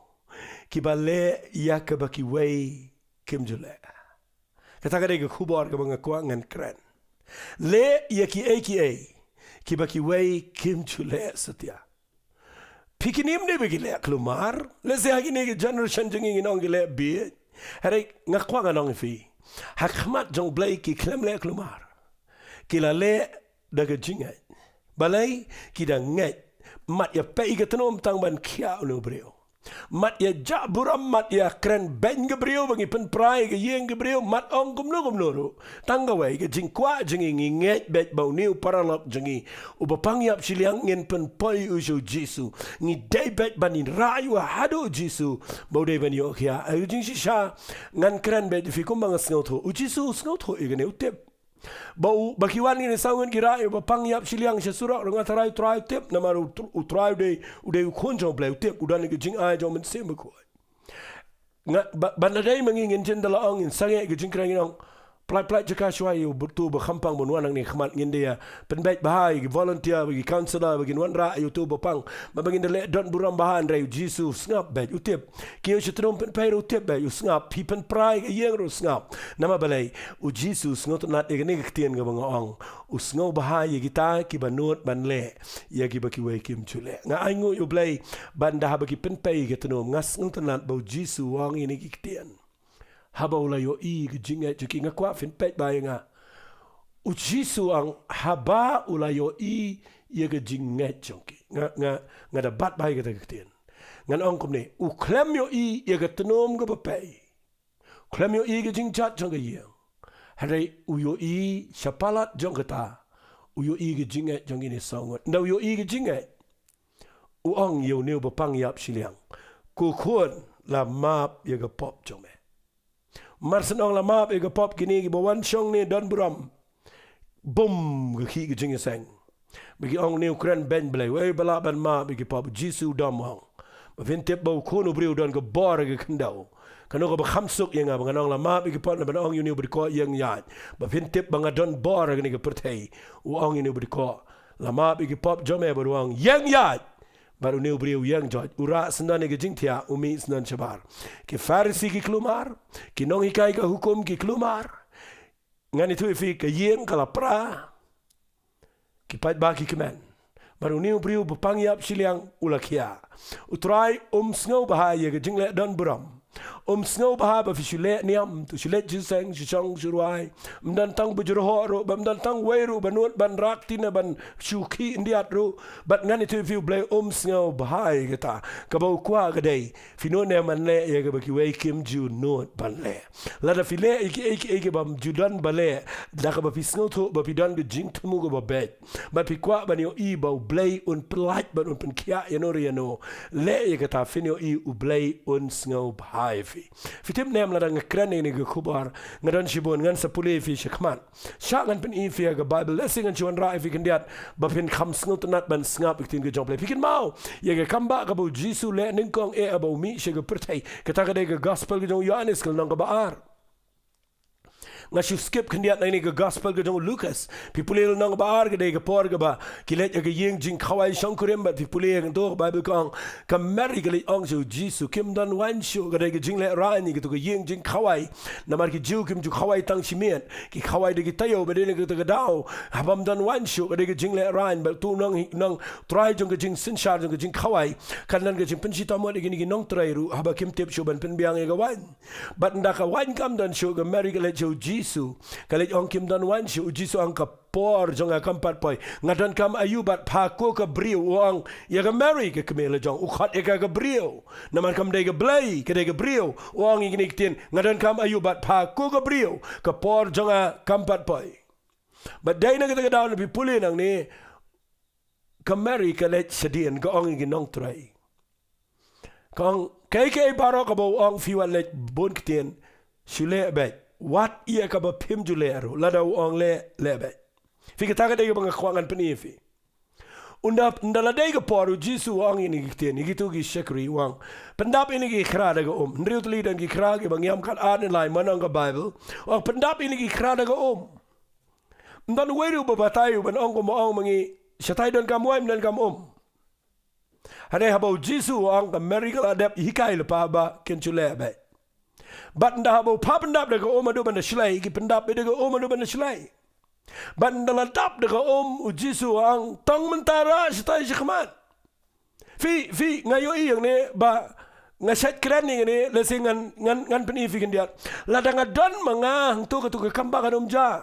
kibale yakaba kiwei kimjule kata ka day ka kubor ka bang kuangan kren le Kiei Kiei Kiba Kiwei kimjule satya Pikinim de begile klumar le se hagine ge generation jinging inong gile bi hari ngakwa nganong fi hakmat jong blay ki klem le klumar kila le daga jingai balai kida ngai mat ya pe ge tnom tang ban kya no breo mat ya ja buram mat ya kren ben ge breo bangi pen prai ge yeng ge breo mat ong gum no ru tang ga wei ge jingkwa jinging ngai bet bau niu paralok jingi ubapang yap siliang ngin pen poi ujo Jisu ni dai bet banin rayu hado Jisu bau dai ban yo kya ai jing sha ngan kren bet fi kum bang sngot ho Jisu sngot ho ge ne utep bau bakiwan ni sawen gira e bapang yap siliang sesura nga tarai try tip namaru try de ude khonjo ble tip udan ge jing ai jo men sem ko nga bandadai mangin jendala ong in sange ge jing krang ngong Pelai-pelai jika syuai betul berkampang benuan ni khmat ngin dia penbaik bahai volunteer bagi counselor bagi nuan ra tu bepang bagi dia don buram bahan rai Jesus ngap bet utip kiyo chetrom penpai utip bet ngap pipen prai yang ro ngap nama balai Jesus ngot nat ni ketien ga bangong usngau bahai kita ki banut banle ya ki baki wei kim chule nga aingu yu blai banda bagi penpai ga tenom ngas ngot nat bau Jesus wang ini ki ketien habau la yo I ke jinga juki nga kwa fin pet ba nga u Jisu ang haba ula yo I ye ke jinga jonki nga da bat ba ke tien ngan ong kom ne u klem yo I ye ke tenom ke bepai klem yo I ke jingjat jong ke ye hare u yo I shapalat jong ke ta u yo I ke jinga jong ini songot ndau yo I ke jinga u ong yo neu bepang yap siliang ku khon la map ye ke pop jong Marsen ong la map ega pop kini ki bawan shong ni don buram bum ke ki jing seng bagi ong Nongkren ben blai wei bala ban map ega pop Jisu dam hong bavin tip bau kono briu don ke bor ke kendau kano ko khamsuk yang abang ong la map ega pop na ban ong uni berko yang yat bavin tip bang don bor ke ni ke pertai u ong uni berko la map ega pop jome beruang yang yat baru neu beriu yang jod ura sendan ke jingtia umi sendan chabar ke farisi ki klumar ki nong hikai ka hukum ki klumar ngani tu fi ke yen kala pra ki pat ba ki kemen baru neu beriu bepang yap siliang ulakia utrai sngo bahaya ke jingle dan buram sngo bahaya ba fisule niam tu sule jiseng jisong jurai mdan tang bujurho ro mdan tang weiru banut ban raktina ban shuki indiat ro bat ngani tu fi blai sngo bahaya kita ka bau kwa gadai fino ne man le ye ga kiwei kim ju not ban le la da file iki bam judan bale da ka ba fisngo to ba pidan ge jing tumu go ba bet ba pi kwa ban yo I ba blai un plat ban un pen kia ya no le ye kita finio I u blai un sngo bahaya Fitim nem la dang krane ni ge kubar ngadan shibon ngan sapule fi shakman sha ngan pen I fi ga bible lesson ngan chuan ra fi kendiat ba pin kham sngut nat ban snap iktin ge joble fikin mau ye ge kamba ga bu Jisu le ning kong e abo mi she ge pertai kata ga de ge gospel ge Yohanes kal nang ga baar ngasih skip kendiat na ini ke gospel ke jong Lucas pipulil nang baar ke de ke por ke ba kilet ke yeng jing khawai shangkurem ba pipulil to bible kong ka meri ke ong ju Jisu kim dan wan shu ke de ke jing le ra ni ke to ke yeng jing khawai namar ki ju kim ju khawai tang simen ki khawai de ki tayo ba de ke to ke dau habam dan wan shu ke de ke jing le ra ba tu nang try jong ke jing sin shar jong ke jing khawai kan nan ke jing penci tamu de ni nong try ru haba kim tip shu ban pen biang e ga wan bat nda ka wan kam dan shu ke meri ke le ju Jisu kalit ong kim dan wan shu Jisu ang ka por jong a kampat poi ngadan kam ayubat pa ko ka briu ong ya ga mary ke kemele jong u khat e ka briu naman kam de ga blai ke de ga briu ong ingni tin ngadan kam ayubat pa ko ka briu ka por jong a kampat poi but dai na ga dawn bi pulin ang ni ka mary ka let sedien ga ong ingin nong trai kong KK barok abo ong fiwan let bon kitien shule bet what ia ka ba pim julero lada ong le lebe fika taga de bang kwangan penifi unda ndala de ga poru Jisu ong ini gitien gitu gi shekri wang pendap ini gi kra daga ndriut li dan gi kra gi bang yam kan an lai manang ga bible o pendap ini gi kra daga ndan weru ba batayu ban ong mo ong mangi shatai dan kam waim dan kam hare habo Jisu ong ka miracle adap hikai le pa ba kenchule be But nda habo pa pendap daga adu ban shlai ki pendap daga adu ban shlai but nda dap daga u Jisu ang tang mentara sitai shikman fi ngayo iyang ne ba ngasat kran ni ne lesingan ngan peni fi kendiat la danga don manga tu ka kamba kan ja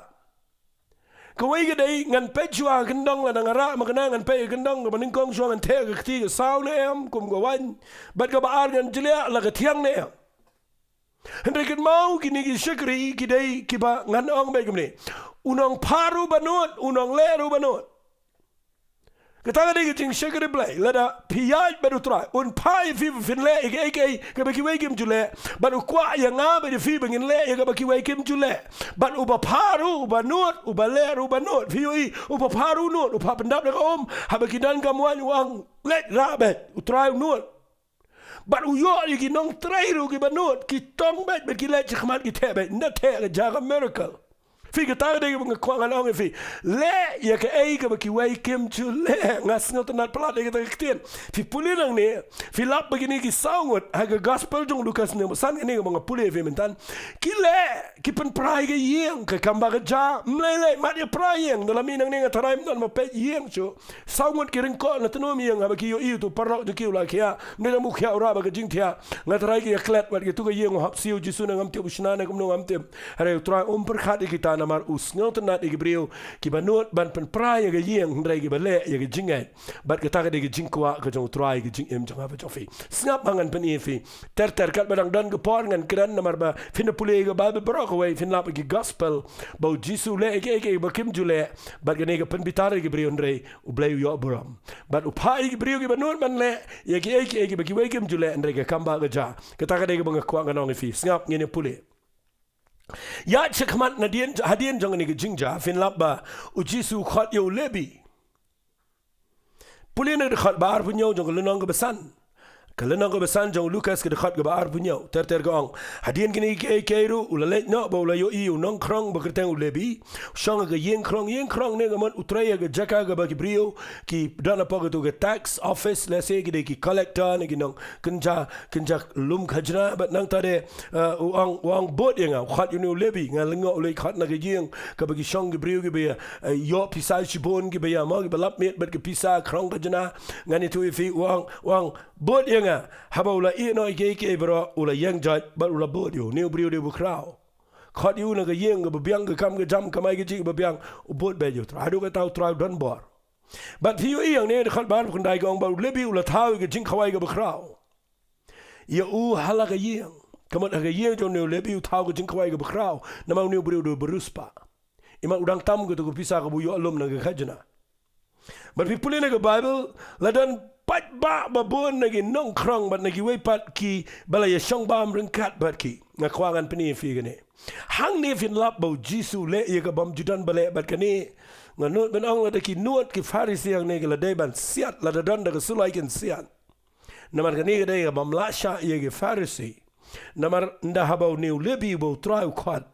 kawai ga dai ngan pejua kendong la danga ra makana ngan pe kendong ga baning kong suang te ga ti ga saw ne am kum ga wan but ga ba ar ngan jlia la ga tiang ne Henry kan mau kini ki syakri ki dai ki ba ngan ong ba gimni unong paru banut unong leru banut kata ga dai ting syakri blai lada piyaj baru try un pai fi fin le ek ka ba ki wei kim jule baru kwa ya nga ba fi bangin le ka ba ki wei kim jule ban uba paru banut uba leru banut fi uba paru nut uba pendap dak ha ba ki dan kamwan wang let rabet utrai nut But uyo ki nong trai ru ki banut ki tong bet ki let chkhmat ki tebe na te ga jaga miracle Fi kata dia ke kuangan ong fi le ya ke ai ke kiwei kim chu le ngas ngot nat plat dia kata ketien fi puli nang ni fi lap begini ki sangut ha ke gospel jong Lukas ne san ni ke puli fi mentan ki le ki pen prai ke yeng ke kamba ke ja mlele mat ya prai yeng dalam minang ni ngatarai mentan ma pe yeng chu sangut ki ring ko na tenu mi yang ha ki yo i tu parok tu ki la kia ne mu kia ora ba ke jing tia ngatarai ki klet wat ki tu ke yeng hap siu jisu na ngam ti usna na kum no ngam ti hare tra per khat kita namar usngau tenat igibriu ki banut ban pen prai ga yeng ndrai gi bale ya ga jingai bat ka de gi jingkwa ka jong trai gi jing em jong apa jofi snap mangan pen fi ter kat badang dan ge por ngan kran namar ba fin pule ga ba bro ko wei fin lap gi gospel bo jisu le ke ba kim jule bat ga ne ga pen bitar gi briu ndrai u bleu yo bram bat u pai gi briu gi banut ban le ya ki ba ki wei kim jule ndrai ga kamba ga ja ka de ga bang kwa ngan fi snap ngene pule ya cekmat hadian jong ni jingja fin labba ujisu khat yo lebi pulina de khat bar punyo jong lenong ke besan Kalenang ko besan jong Lukas ke dekat ke baar punyo ter gong hadian kini ke ru ulale no ba ulayo i nongkrong bekerteng ulebi shong ke yeng krong ne gaman utraya ke jaka ke bagi brio ki dana pa ke tax office lese ki de ki collector ne ki nong kenja lum khajna bat nang tade wang bot yang khat yu ulebi ngalengo ulai khat na ke yeng ke bagi shong ke brio ke be yo pisai chibon ke be ma ke balap met bat ke pisa krong khajna ngani tu fi wang bot yang haba ula i no ke bro ula yang jaj ba ula bod yo new brio de bukrao khat yu na ga yeng ga biang ga kam ga jam kamai ga ji ba biang u bod be yo tra do ga tau tra don bor but yu i yang ne khat ban kun dai gong ba lebi ula thau ga jing khawai ga bukrao ya u hala ga yeng kamat ga yeng jo ne lebi u thau ga jing khawai ga bukrao na ma new brio do beruspa ima udang tam ga to ko pisa ga bu yo alum na ga khajna but people in the Bible ladan pat ba babon nagi nongkrong bat nagi wei pat ki balaya shong bam ringkat bat ki ngakwangan peni fi gane hang ne fin lap bo jisu le ye ga bam judan bale bat kani nganut ben ong la ki nuot ki farisi yang ne la dai ban siat la dan da sulai ken siat namar kani ga dai ga bam la sha ye ga farisi namar nda habo new lebi bo try khat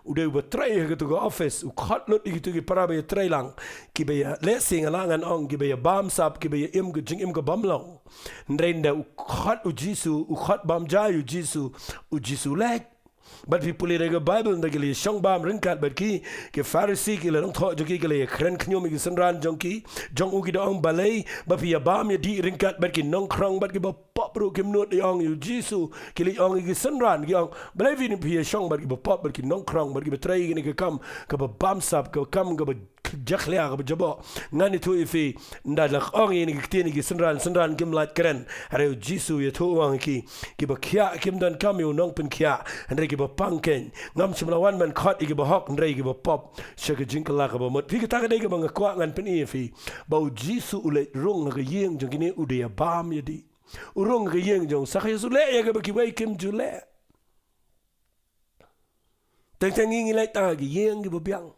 udah bertrai ke tu ke office ukhat lot gitu ke para be trai lang ki be lesing alangan ong ki be bam sap ki be im ke jing im ke bam long ndrenda ukhat ujisu ukhat bam jayu ujisu lek but people in the Bible nda ke shong bam ringkat but ki ke Pharisee ki long tho jo ki ke le kren khnyom ki sanran jong u ki da ong balai ba pi bam ya di ringkat but ki nong krong but ki ba pop ru kim not ong yu jisu ki le ong ki sanran ki ong balai vi ni pi shong but ki ba pop but ki nong krong but ki ba trai ki ke kam ke ba bam sap ke kam ke ba jakhlia ke ba jabo ngani tu ifi nda la ong ni ki tini ki sanran kim lat kren are jisu ye tu ong ki ba khia kim dan kam yu nong pen khia andre ki ba pangken ngam chimlawan man khat ki ba hok andre ki ba pop shaka jinkala ka ba mot fi ka dai ka ba ngakwa ngan pen ifi ba jisu ule rong ga yeng jong kini ude ya bam yedi urong ga yeng jong sa yesu le ya ga ba ki wei kim jule teng ngi lai ta gi yeng gi ba biang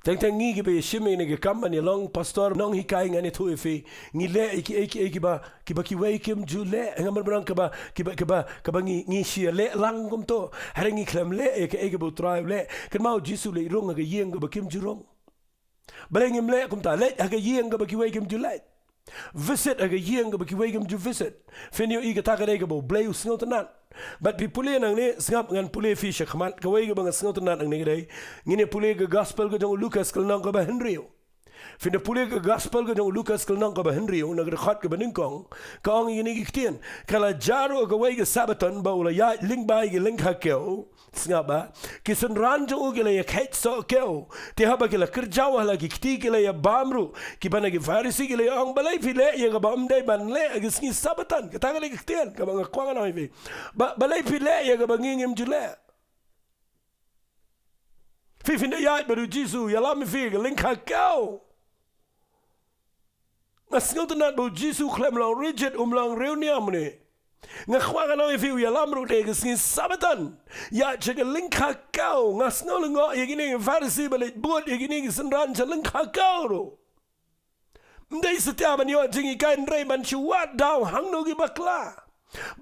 teng ngi gi be shime ne ge kam ni long pastor nong hikai ngani thu ifi ngi le ki ba ki wei kim jule ngamar brang ka ba ngi shi le lang kum to har ngi klam le ke bu trai le kan mau jisu le rong ga yeng ga ba kim jurong baleng le kum ta le ga yeng ga ba ki wei kim jule visit ga yeng ga ba ki wei kim ju visit finio i ga ta ga ga bo bleu snot nan but people nang ne sngap ngan pule fi shakman ka wei ga bang snot nan ang ne dai ngine pule ga gospel ga jong Lucas kal nang ga ba Henry fin de pule ga gospel ga jong Lucas kal nang ga ba Henry na ga khat ga baning kong ka ong ni gi ktien kala jaro ga wei ga sabaton ba ula ya ling bai ga ling ha keo sngap ba kisan ranjo ga le khat so keo te ha ba ga kerja wala gi kti ga le ya bamru ki bana gi farisi ga le ong balai fi le ya ga bam dai ban le ga sngi sabatan ka ta ga le ktien ka ba kwang na fi balai fi le ya ga ba ngim jule fi fin de ya ba jisu ya la mi fi ga ling ha keo ngasngau tenat bo jisu klem long rigid lang reuniam ni ngakhwa no ifi ya lamru de ngi sabatan ya chega linka kau ngasngau lengo yegini farisi bale bod yegini sanran chalang kau ro ndai setia ban yo jingi kan rei ban chuat daw hangno gi bakla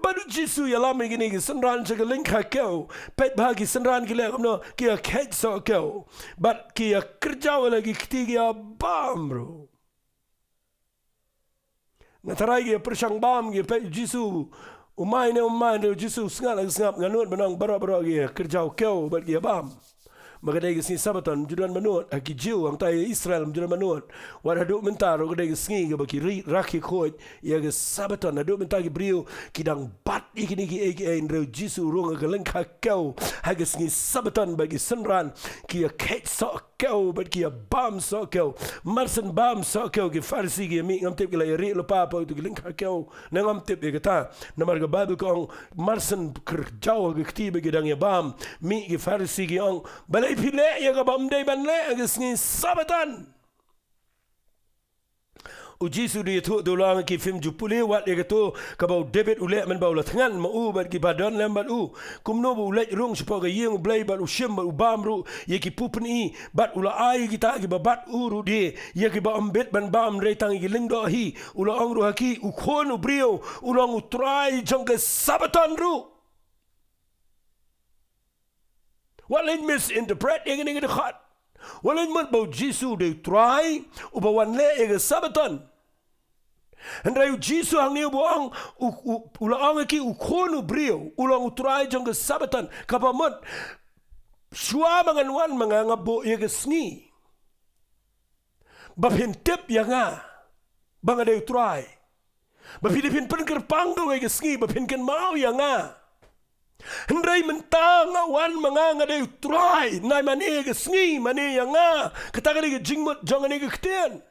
Baru Jisu ya lama gini senran jaga lingkar kau. Pet bagi senran gila kamno kia kait so kau. But kia kerja lagi ketiga bam bro. Ngatarai kia persang bam kia pet Jisu. Umai ne Jisu sengap nganut benang bara kia kerja kau but kia bam. Maka dia kesini Sabaton juran menut haki Jew ang tayo Israel juran menut wala duk mentar ko dia kesini ke baki raki khoj ya ke Sabaton duk mentar ke brio kidang bat ikini ki ndro Jisu rung ke lengka kau haki kesini Sabaton bagi senran ki kait so kau bat ki bam so kau marsen bam so kau ki farsi ki mi ngam tip ki la ri lo pa itu ki lengka kau ngam tip ke ta namar ke Bible ko marsen kerjau ke kti bagi dang ya bam mi ki farsi ki ong pile ya ka bam dei ban le ngi Sabaton Jisu dia tu dolang ki film jupule wat ya tu ka bau David ule man bau la thangan ma u bat ki badan lembat u kumno bu ule rung sipo ka yeng blai bat u shim bat u bam ru ye ki pupni bat ula ai kita ki babat u ru de ye ki ba ambet ban bam re tang ki lingdo hi ula ong ru haki u khon u brio ula u try jong ke Sabaton ru Walau misinterpret yang ini dekat. Walau mat bau Jisu dia try, ubawan le yang Sabaton. Hendak Jisu hang ni uang ulang ki ukonu brio, ulang try jang ke Sabaton. Kapamat sua manganuan mangangabo yang sengi. Bapin tip yang bang ada try. Bapin penkerpang tu yang sengi, bapin kan mau yang Hendrai mentang awan manganga de try nai mani ke sngi mani yang katakan ke jingmut jangan ke keten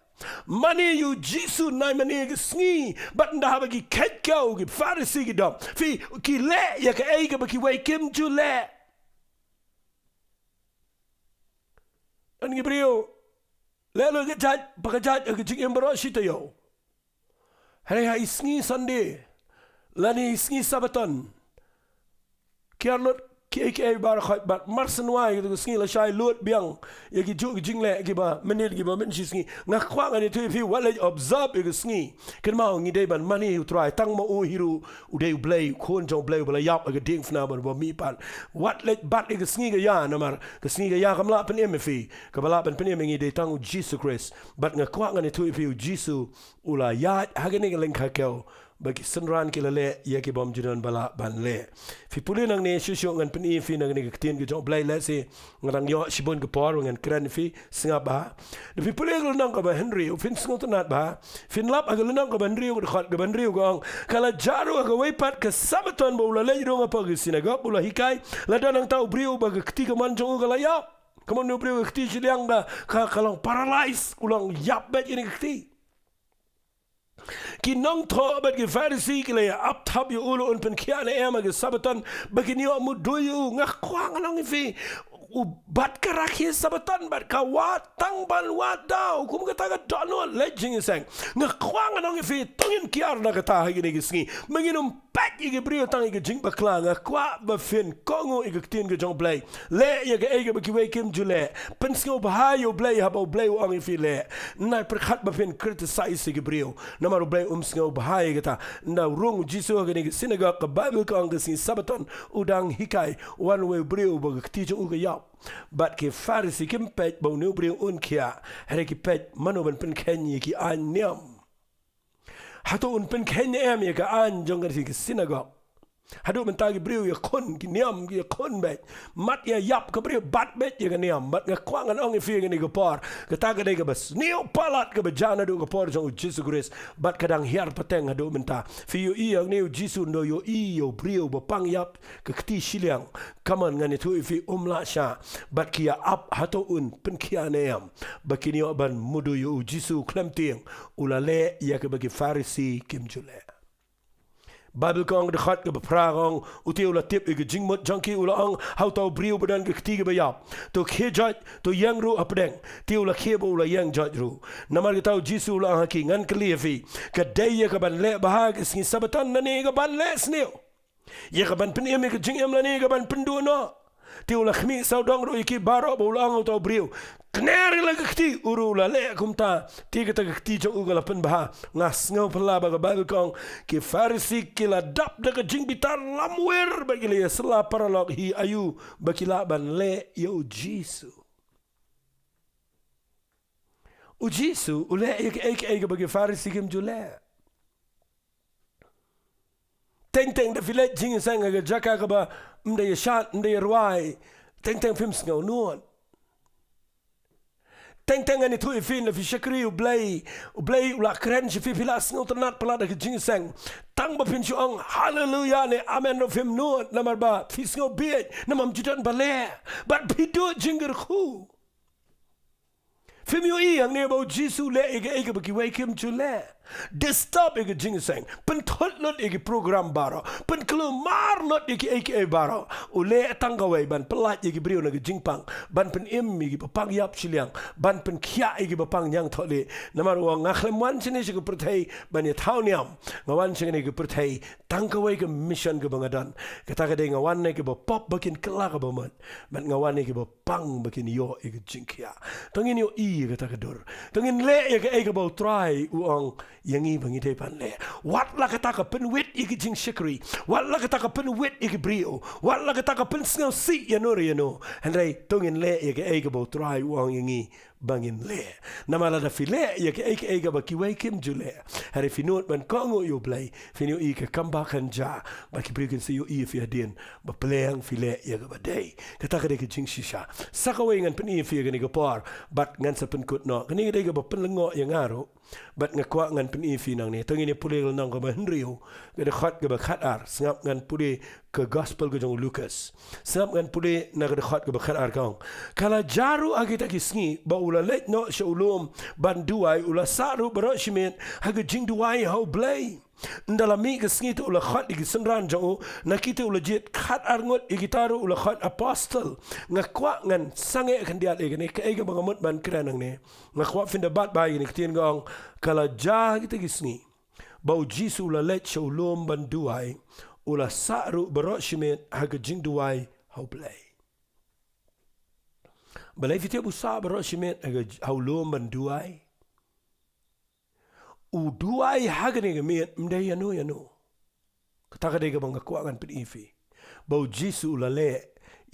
mani you Jisu nai mani ke sngi bat ndah bagi ket kau ke farisi ke dom fi ki le ya ke ai ke bagi wai kim ju le an ke brio le lo ke jaj pakajaj ke jing embro shita yo hari hai sngi Sunday lani sngi Sabaton Kiarlot Kiei Kiei Kiba bat marsen wai gitu sengi la shai lot biang ya ki juk jingle ki ba menit ki ba men shi sengi ngakwa ngani tu fi wala observe ki sengi ken mau ngi dei ban mani u try tang ma u hiru u dei blay kon jong blay bala yap ga ding fna ban ba mi pan wat let bat ki sengi ga ya namar ki sengi ga ya kamla pen em fi ka bala pen em ngi dei tang u Jesus Christ bat ngakwa ngani tu fi Jesus ula ya hagani ga lengka kau bagi senran ki lele ya ki bom jiran bala ban le fi pulin nang ne shusho ngan peni fi nang ne ketin ki jong blai le se ngang yo sibon ke por ngan kran fi singa ba fi pulin nang ka ba Henry fin singot nat ba fin lap agal nang ka ban riu ko khat ka ban riu gong kala jaru ka wai pat ka Sabaton bo la le ro pa ki sinagop ula hikai la danang tau briu ba ka kti ka man jong ka la ya kamon no briu ka kti chiliang da ka kalang paralyze ulang yap bet ini kti Ki nong to bat ki farisi ki le up top yu ulu un pen kiane ema ki Sabaton bagini yo muduyu ngakwang anong ifi u bat karakhi Sabaton bat ka watang ban wadau kum kata ka dono legend sang ngakwang anong ifi tungin kiar na kata hagi ni gisngi manginum pak igi brio tang igi jing bakla ngakwa ba fin kongo igi tin ge jong blay le ye ge ege ba ki we kim jule pen sngo ba hayo blay ha ba blay ong ifi le na perkhat ba fin criticize igi brio na maru blay sngo ba hayo gata na rung Jisu ge ni synagogue ka Bible ka ang sin Sabaton udang hikai one way brio ba ti jo ge yap bat ke farisi kim pet ba nu brio un kia hele ki pet mano ban pen kenyi ki anyam Hato un pen kenya em ya ka an jong ka synagogue. Hadu mentagi brio ya kon ki niam ki kon bet. Mat ya yap ka brio bat bet ya ka niam. Mat nga kwang an ong ifi ni ka por. Kata ka dei ka bas niu palat ka bajana do ka por jong Jesus Christ. Bat kadang hiar pateng hadu menta. Fi yo i ang niu Jesus no yo i yo brio ba pang yap ka kti shiliang. Kaman ngani tu ifi umla sha. Bat kia ap hato un pen kia neam. Bakini ban mudu yo Jesus klemting. Ulale ya ka bagi Farisi kim jule. Bible kong de khat ke bepragong uti ula tip ke jingmut jangki ula ang how to brio badan ke ketiga bayap to khejat to yang ru apdeng ti ula khebo ula yang jat ru namar ke tau Jisu ula haki ngan klefi ke daya ke ban le bahag sing Sabaton nani ke ban le sneu ye ke ban penem ke jingem nani ke ban pendu no ti ula khmi saudang ru iki baro ula ang to brio Kneri lagi kti uru la le kumta tiga taga kti jong ugala pen baha ngas ngau pela baga Bible kong ki Farisi kila dap daga jing bitar lamwer bagi le sela paralog hi ayu bakila ban le yo Jisu. U Jisu ule ek bagi Farisi kim jule. Teng da filet jing sang ga jaka ga ba mde yashat mde ruai teng film ngau nuon. Teng ani tu ifin la fi shakri u blay ula kren fi filas ngau ternat pelada ke jing sang tang ba pin chuang hallelujah ne amen no film nuon namar ba fi ngau biet namam judan bale but pidu jinger khu film yo yang ne ba Jisu le ege ba Kiwei kim chule desktop ege jing sang pen thot not ege program baro pen klo mar not ege baro ule tangawai ban pelat ege brio na jing pang ban pen im ege pang yap chiliang ban pen khia ege pang yang thole namar wa ngakhlem wan chine ege perthai ban ye thawniam ngawan chine ege perthai tangawai ke mission ke bangadan kata ka de ngawan ne ke pop bakin kala ka baman ban ngawan ege pang bakin yo ege jing khia tongin yo kata ka dor tongin le ege ba try uang yangi bangi te pan le wat la kata ka pen wit igi jing shikri wat la kata ka pen wit igi brio wat la kata ka pen snel si yano handai tongin le ege bo try wang yangi bangin le namala da file ege ba Kiwei kim jule hari finot ban kongo yo play finio ike kamba kanja ba ki brikin si yo fi adin ba playang file ege ba day kata ka de jing shisha sakawe ngan pen fi ege ni par bat ngan sa pen kut no kani ege ba pen lengo yang aro bat ngakwa ngan pen fi nang ni tongin pulil nang ka ba henrio gede khat ga ba khatar ngap ngan puli ke gospel ke jong Lucas ngap ngan puli na gede khat ga ba khatar kong kala jaru agita kisngi ba ula let no shalom ban duai ula saru barashiment haga jing duai how blay ndala mi kisngi to ula khat igi senran jong nakite ula jet khat arngot igitaru ula khat apostle ngakwa ngan sange kan dia ege ne ke ege bangamut ban kranang ne ngakwa finda bat ba igi kitien gong kala ja kita kisngi bau Jisu ula let shalom ban duai ula saru barashiment haga jing duai how blay balai fitia busa barashiment haga how lom ban duai u duai hagane ga met mde yano kata ka dega banga kuangan pin ifi bau Jisu la le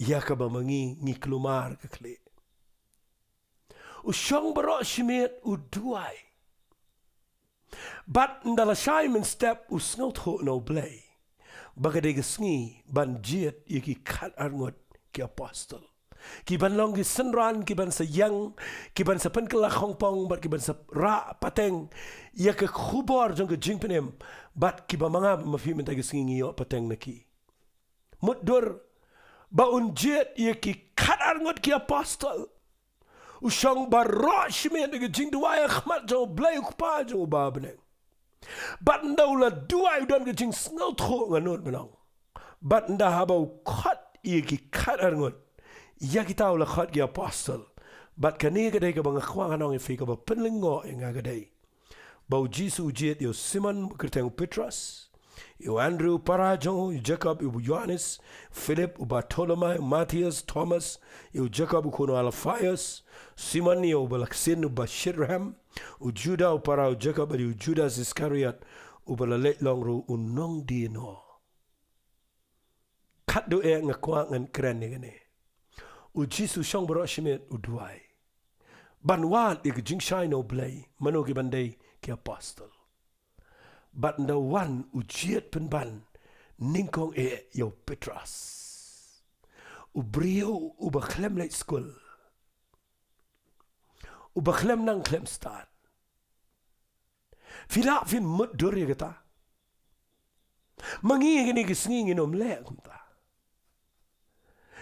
yakaba mangi ngi klumar ka kle u shong barashiment u duai but ndala Simon step u snot ho no blay baga dega sngi ban jiet yiki khat arngot ki apostle ki ban long ki senran ki ban sa yang ki ban sa pen kala khongpong bat ki ban sa ra pateng ya ke khubor jong ke jingpenem bat ki ba manga mafi men tagi singi yo pateng naki mudur ba unjet ye ki kadar ngot ki apostol usang barosh men de jing duaya khmat jo blay kupa jo babne bat ndawla duay don ke jing snel tro nganot benang bat nda habau khat ye ki kadar ngot ya kita ula khat ki apostle bat kani ka dei ka bang khwa nong fi ka ba penlingo nga ka dei bau Jisu jet yo Simon kerteng Petrus yo Andrew Parajo yo Jacob yo Johannes Philip yo Bartholomew Matthias Thomas yo Jacob kono Alphaeus Simon yo Balaksin yo Bashirham yo Judah yo Parao Jacob yo Judas Iscariot yo Balalet long ro unong di no kat do e ngakwa ngan kren ni gane u Jisu shong barashiment u duai banwan ik jing shine no blay mano ki bandai ki apostle but the one u jiet pen ban ningkong e yo Petrus u brio u bakhlem late school u bakhlem nang klem start fila fin mut dori gata mangi gini kisngi nginom le kumta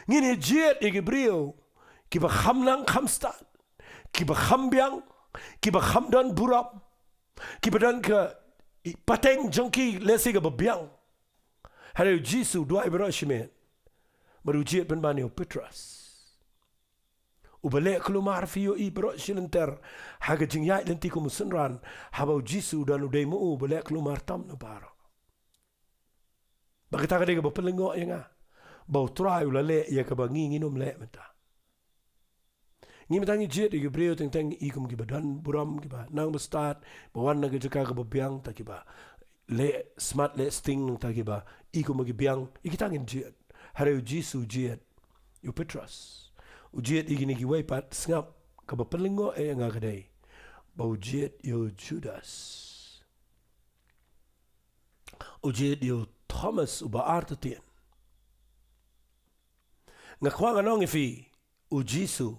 ngine jet ege brio ki ba khamlang khamstat ki ba khambyang ki ba khamdan burap ki badan ka pateng jongki lesi ga babyang hare Jisu dua ibrashime baru jet ben banio Petrus ubale klumar fiyo ibrashilenter haga jingyai lenti ko musenran habau Jisu dan udai mu ubale klumar tam no baro bagata ga de ga bapelengo yanga bau try ula le ya ka bangi nginom le menta Ngi matangi jet igi brio teng ikum kiba dan buram kiba nang bestat bawan naga jaka ke biang ta kiba le smart le sting ta kiba ikum igi biang igi tangin jet hari Jisu jet yu Petras ujiet igi ni kiwei pat ngap ke pelingo nga kadai bau jet yu Judas ujiet yu Thomas uba artetien ngakwang anong ifi ujisu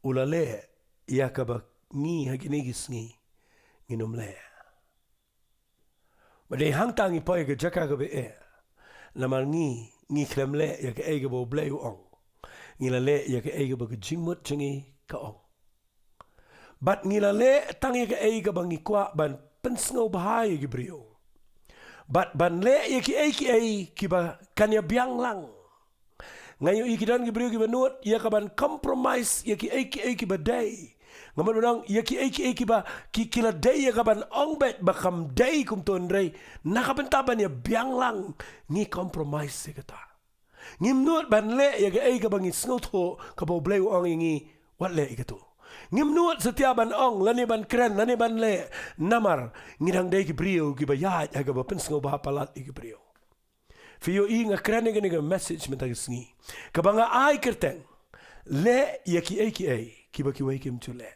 ulale ya kaba ngi haginigis ngi nginum le badai hang tangi poy ke jaka ke be namal ngi kremle ya ke ege bo bleu ong ngi le ya ke ege bo jingmut jingi ka ong bat ngi le tangi ke ege ba ngi kwa ban pensngo bahai ge brio bat ban le ya ke ege ki ba kanya biang lang ngayo ikidan gibriu ki benut ia kaban compromise ia ki badai ngaman orang ia ki ba ki kila dai ia kaban ongbet bakam dai kum ton rei nakaban taban ia bianglang ni compromise kata ngimnut ban le ia ka bangi sngot ho ka bo bleu ong ngi wat le ikatu ngimnut setiap ban ong lani ban kren lani ban le namar ngidang dai gibriu ki ba ya ga ba pensngo ba palat gibriu Fiyo inga krane gani message mentagisngi. Kabanga ai kerteng le ya kiei kiba kiwei kim chule.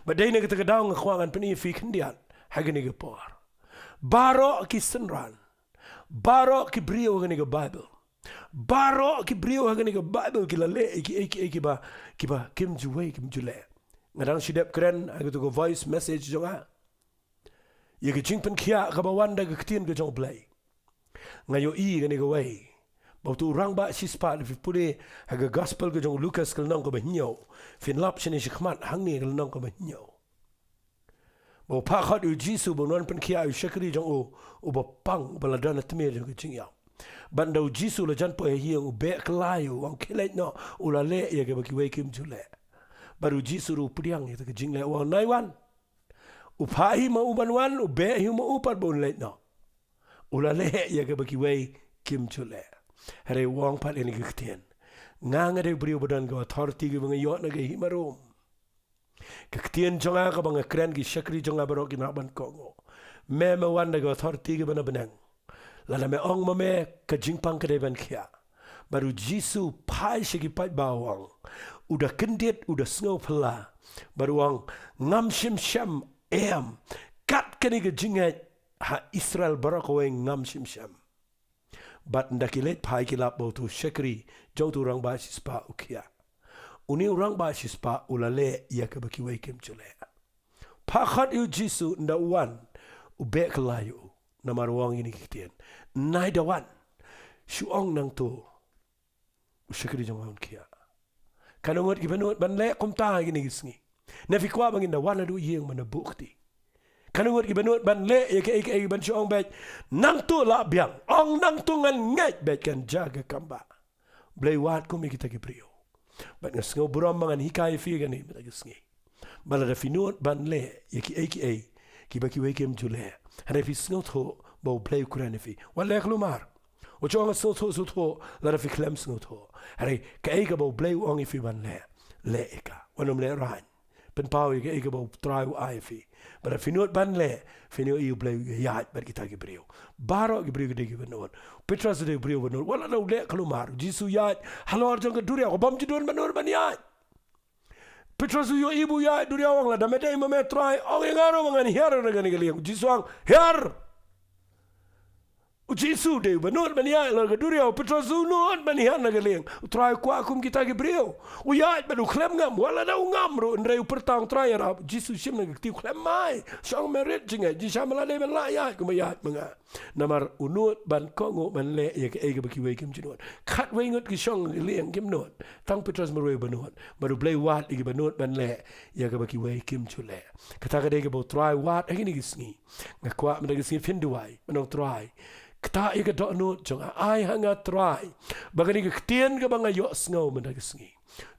Badai na kita kadaw nga kwangan pani fi kendian hagani ga por. Baro ki senran. Baro ki brio gani ga Bible. Baro ki brio gani ga Bible kila le kiei kiba kim juwei kim chule. Ngadang sidep kren agatu go voice message jonga. Ya ki jingpen kia kabawan da ga ketien ga jong play. Ngayo gani ga wei bautu rang ba sispa fi pure haga gospel ga jong Lucas kal nong ko ba nyo fin lap chini shikmat hangni kal nong ko ba nyo bo pa khat u Jisu bo non pen kia u shakri jong u ba pang bala dana tme jong ching yaw banda u Jisu la jan po hi u be klayu wang kile no u la le ya ga ba ki wei kim chule baru Jisu ru priang ya ga jing le wang nai wan u pa hi ma u ban wan u be hi ma u pat bon le no ulale ya ke baki wei kim chule hare wong pat eni gktien nganga de brio bodan go authority ge bang yot na ge himarom gktien jonga ka bang kren gi shakri jonga baro ki na ban kongo me wan de go authority ge bana benang la na me ong ma me ka jingpang ke de ban kia baru Jisu pai shigi pai bawang udah kendet udah snow pela baru wang ngam shim kat keni ge jingat ha Israel barakawe ngam shim bat ndakilet pai kilap bo tu shekri jong tu rang ba sispa ukia uni rang ba sispa ulale ya ke baki we kem chule pakhat yu Jisu nda wan ube klayu namar wang ini kitien nai da wan shuong nang tu shekri jong on kia kanongot gibenot ban le kum ta gini gisngi nafi kwa bangin da wan adu yeng mana bukti kanungot gibenut ban le ya ke ban chong bet nang tu la biang ong nang tu ngan ngai bet kan jaga kamba blai wat ko mi kita ki prio bat ngas ngo buram mangan hikai fi gani mata gisngi bala da finut ban le ya ki ba ki we kem jule hare fi sngo tho bo play kurane fi wala klumar o chong so tho la da fi klem sngo tho hare ka bo play ong fi ban le eka wanom le ran pen pau ke bo try ai fi but finut ban le finut you play ya ber kita ki brio baro ki brio de ki benot Petras de brio benot wala no le kalumar Jisu ya halor jong duria ko bam jidon benor ban ya Petras yo ibu ya duria wang la da mede me try o ngaro mangan her ngani galiang Jisu ang her Jisu de benor ban ya la duria Petras no ban ya na galiang try ko akum kita ki brio o ya bedu klem ngam wala da ngam ro ndrei pertang try ra Jisu sim na ti klem mai sang merit jinga ji samala de ben la ya ko ya manga namar unut ban kongo ban le ya ke ege baki we kim jinot khat we ngot ki song liang kim not tang Petras mo re benot baru play wat ige benot ban le ya ke baki we kim chule kata ka de ke bo try wat agini gisngi ngakwa mena gisngi finduai meno try kta ika dok nut jong ai hanga try bagani ke tien ke banga yo sngo men ke sngi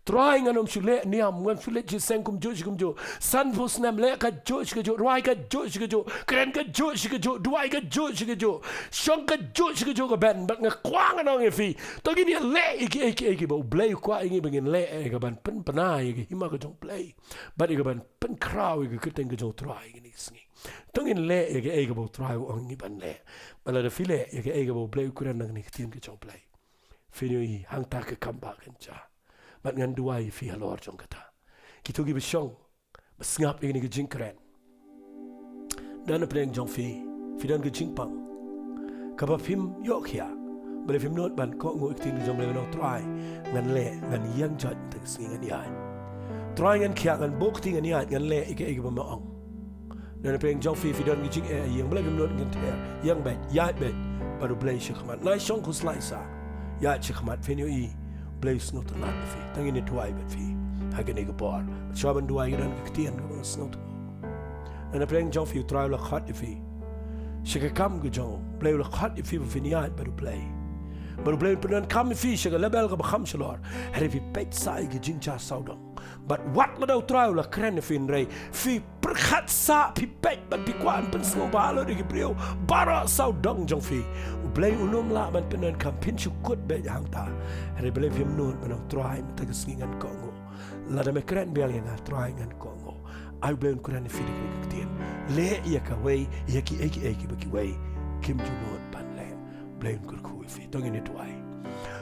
try nganom chule niam ngam chule jiseng kum jo san bus nam le ka jo roi ka jo kren ka jo duai ka jo shong ka jo ka ben bat nga kwang anong e fi to gini le iki bo play kwa ingi begin le ka ban pen panai ki hima ka jong play bat ka ban pen kraw ki keteng ka jong try gini sngi tongin le ki bo try ong ni ban le bala da file ki bo play kuran nang ni tin ka jong play fini hang ta ka kamba kan cha bat ngan duai fi halor jong kata kitu gi besong besngap ini ke jingkren dan pleng jong fi dan ke jingpang kaba phim yo khia bale phim not ban ko ngo iktin jong le no try ngan le ngan yang jat te singi ngan yan try ngan khia ngan bok ting ngan yan ngan le ike ba ma ong dan pleng jong fi dan ke jing yang bale phim not ngan ter yang bet ya bet baru play shikmat nai shong ku slicer ya shikmat fini Blaze not a lot of it. Tangin it why but fee. I can make a bar. Shaban do I get on the tea and go snot. And a playing John for you trial a hot if he. She can come go John. Play a hot if he for yard but to play. But to play put on come fish a level of a hamshalor. And if he paid side the ginger soudong. But what without trial a cranifin ray. Fee perhat sa pipet but be quan pen snowball or the brio. Barra soudong John fee. Play unum la man pen and come pinch you could bet hang ta. And I believe him known when I'm trying to take a swing and Congo. Let me cran belling and trying and Congo. I blame Kuran feeding the Le yakaway, yaki Kiwei, Kim you know pan le. Blame Kurku if he don't it why.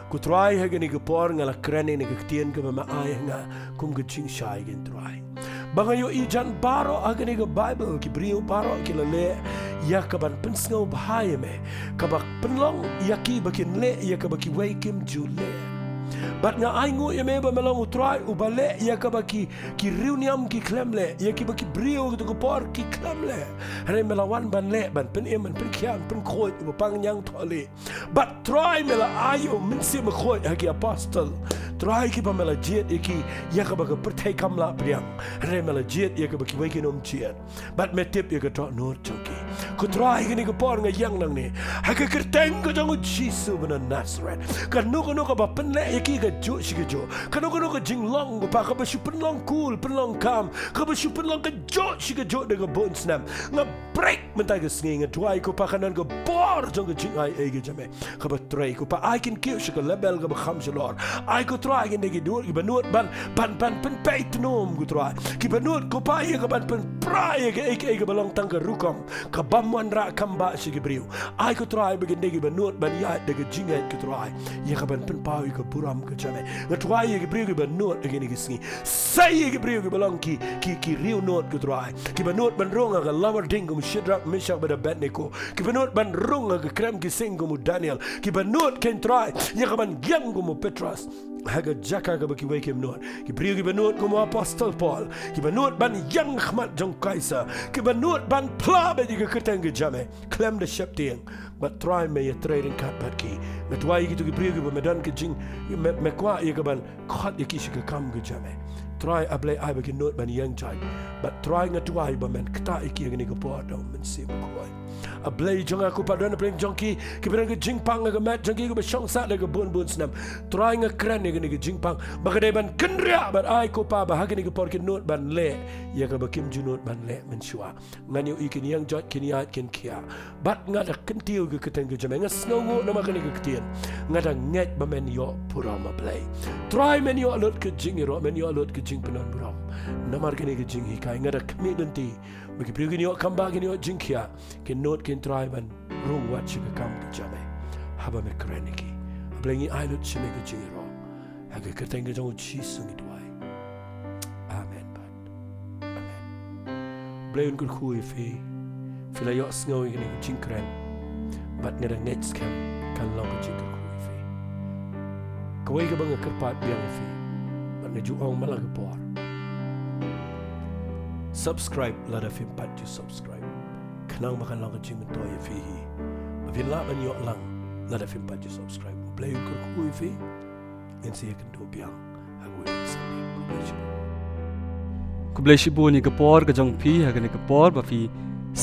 Could try hagging a pouring a cranning a teen give my eye hanga, cum good ching shy and try. Bangayo ijan baro agani a Bible, Kibrio baro kilale, Yakaban pensno bahayame, Kabak penlong, yaki bakin le, yakabaki wake him jule. But nga ay ngo yameba melang utray ubale yakabaki ki riuniam ki klemle yakibaki brio to por ki klemle hare melawan ban le ban pen em pen kyan pen khoi upang yang thole but try mela ayo min se ma khoi haki apostle try ki ba mela jet ki yakabaka perthai kamla priang hare mela jet yakabaki weki nom chiat but me tip yakato no choki ko try ki ni ko por nga yang nang ni haka kerteng ko jang jisu bana Nazareth kan no ko ba pen le yaki ka jo shigajo kano ka jing long pa ka ba super long cool pen long kam ka ba super long ka jo shigajo de ka bones nam nga break mentag sngi nga twai ko pa kanan ka bor jong ka jing ai ge jame ka ba try ko pa I can kill shika label ka ba kham shalor I ko try ge ne ge dur ki ba not ban pen pait nom ko try ki ba not ko pa ye ka ban pen prai ge ba long tang ka rukam ka bam wan ra kam ba shige briu I ko try be ge ne ge ba not ban ya de ge jing ai ko try ye ka ban pen pa ka puram ka jame nga try ye brio ba not again ni singi say ye brio ba long ki real not go try ki ba not ban ronga ga lower dingum shidrak mishak ba da betniko ki ba not ban ronga ga krem ki singum Daniel ki ba not can try ye ka ban gyangum Petras haga jaka ga ba ki wake him not ki brio ki ba not como apostle Paul ki ba not ban yang khmat jong kaisa ki ba not ban pla ba di ga keteng ga jame klem de shepting but try me ye trading cut bat ki met why ki to ki brio ki ba medan ki jing me kwa ye ka ban khat ye ki shi ka kam ga jame try ablay I begin not ban young child but trying to I ba men kta iki ngani ko po do men sim ko ablay jonga ko pa don pleng jonki ki berang ke jingpang ga mat jonki ko ba shong sa ga bun snam trying a kran ngani ke jingpang ba ga ban kenria but I ko pa ba hagani ko por ki not ban le ya ga ba kim junot ban le men shwa ngani ikin young jot kin ya kin kia but ngada kentiu ga keteng ga jame ngasno ngo na ma kani ga ketien ngada nget ba men yo purama play try men yo lot ke jingiro men yo lot ke jing penon brom namar kene ke jing hikai ngada commitment ti bagi priu ni kam ba ni jing kia ke not ken try ban rung wat chi kam ke jame haba me kreniki blengi I lot chi me ke jingiro ha ke keteng ga jong chi sungi duai amen but amen bleun kul khui fi la yo sngo ni ke jing kren but ngada net scam kan long ke jing khui fi kawai ke bang kerpat biang fi na juong malang por subscribe la da film pat you subscribe kanang makan lang jing to ye fi avin la ban yo lang la da film pat you subscribe play ko ku fi and see kan do biang agwe sani ku blai shi bo ni ka por ka jong phi ha ka ni ka por ba fi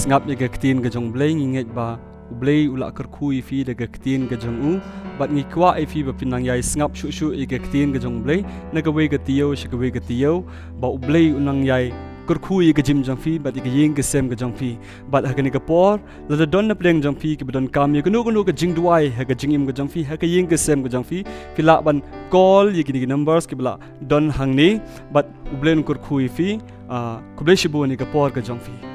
snap ni ka ktin ka jong blai ngi nget ba ublei ulak kerkui fi de gaktin gajong u bat ngi kwa e fi ba pinang yai sngap shu e gaktin gajong blei nagawe gatiyo shagawe gatiyo ba ublei unang yai kerkui gajim jong fi bat igayeng gesem gajong fi bat hagani gapor la don na pleng jong fi ki badon kam ye gnu gnu gajing duai haga jingim gajong fi haga yeng gesem gajong fi fila ban call ye gini numbers ki bla don hangni bat ublen kerkui fi kublei shibu ni gapor gajong fi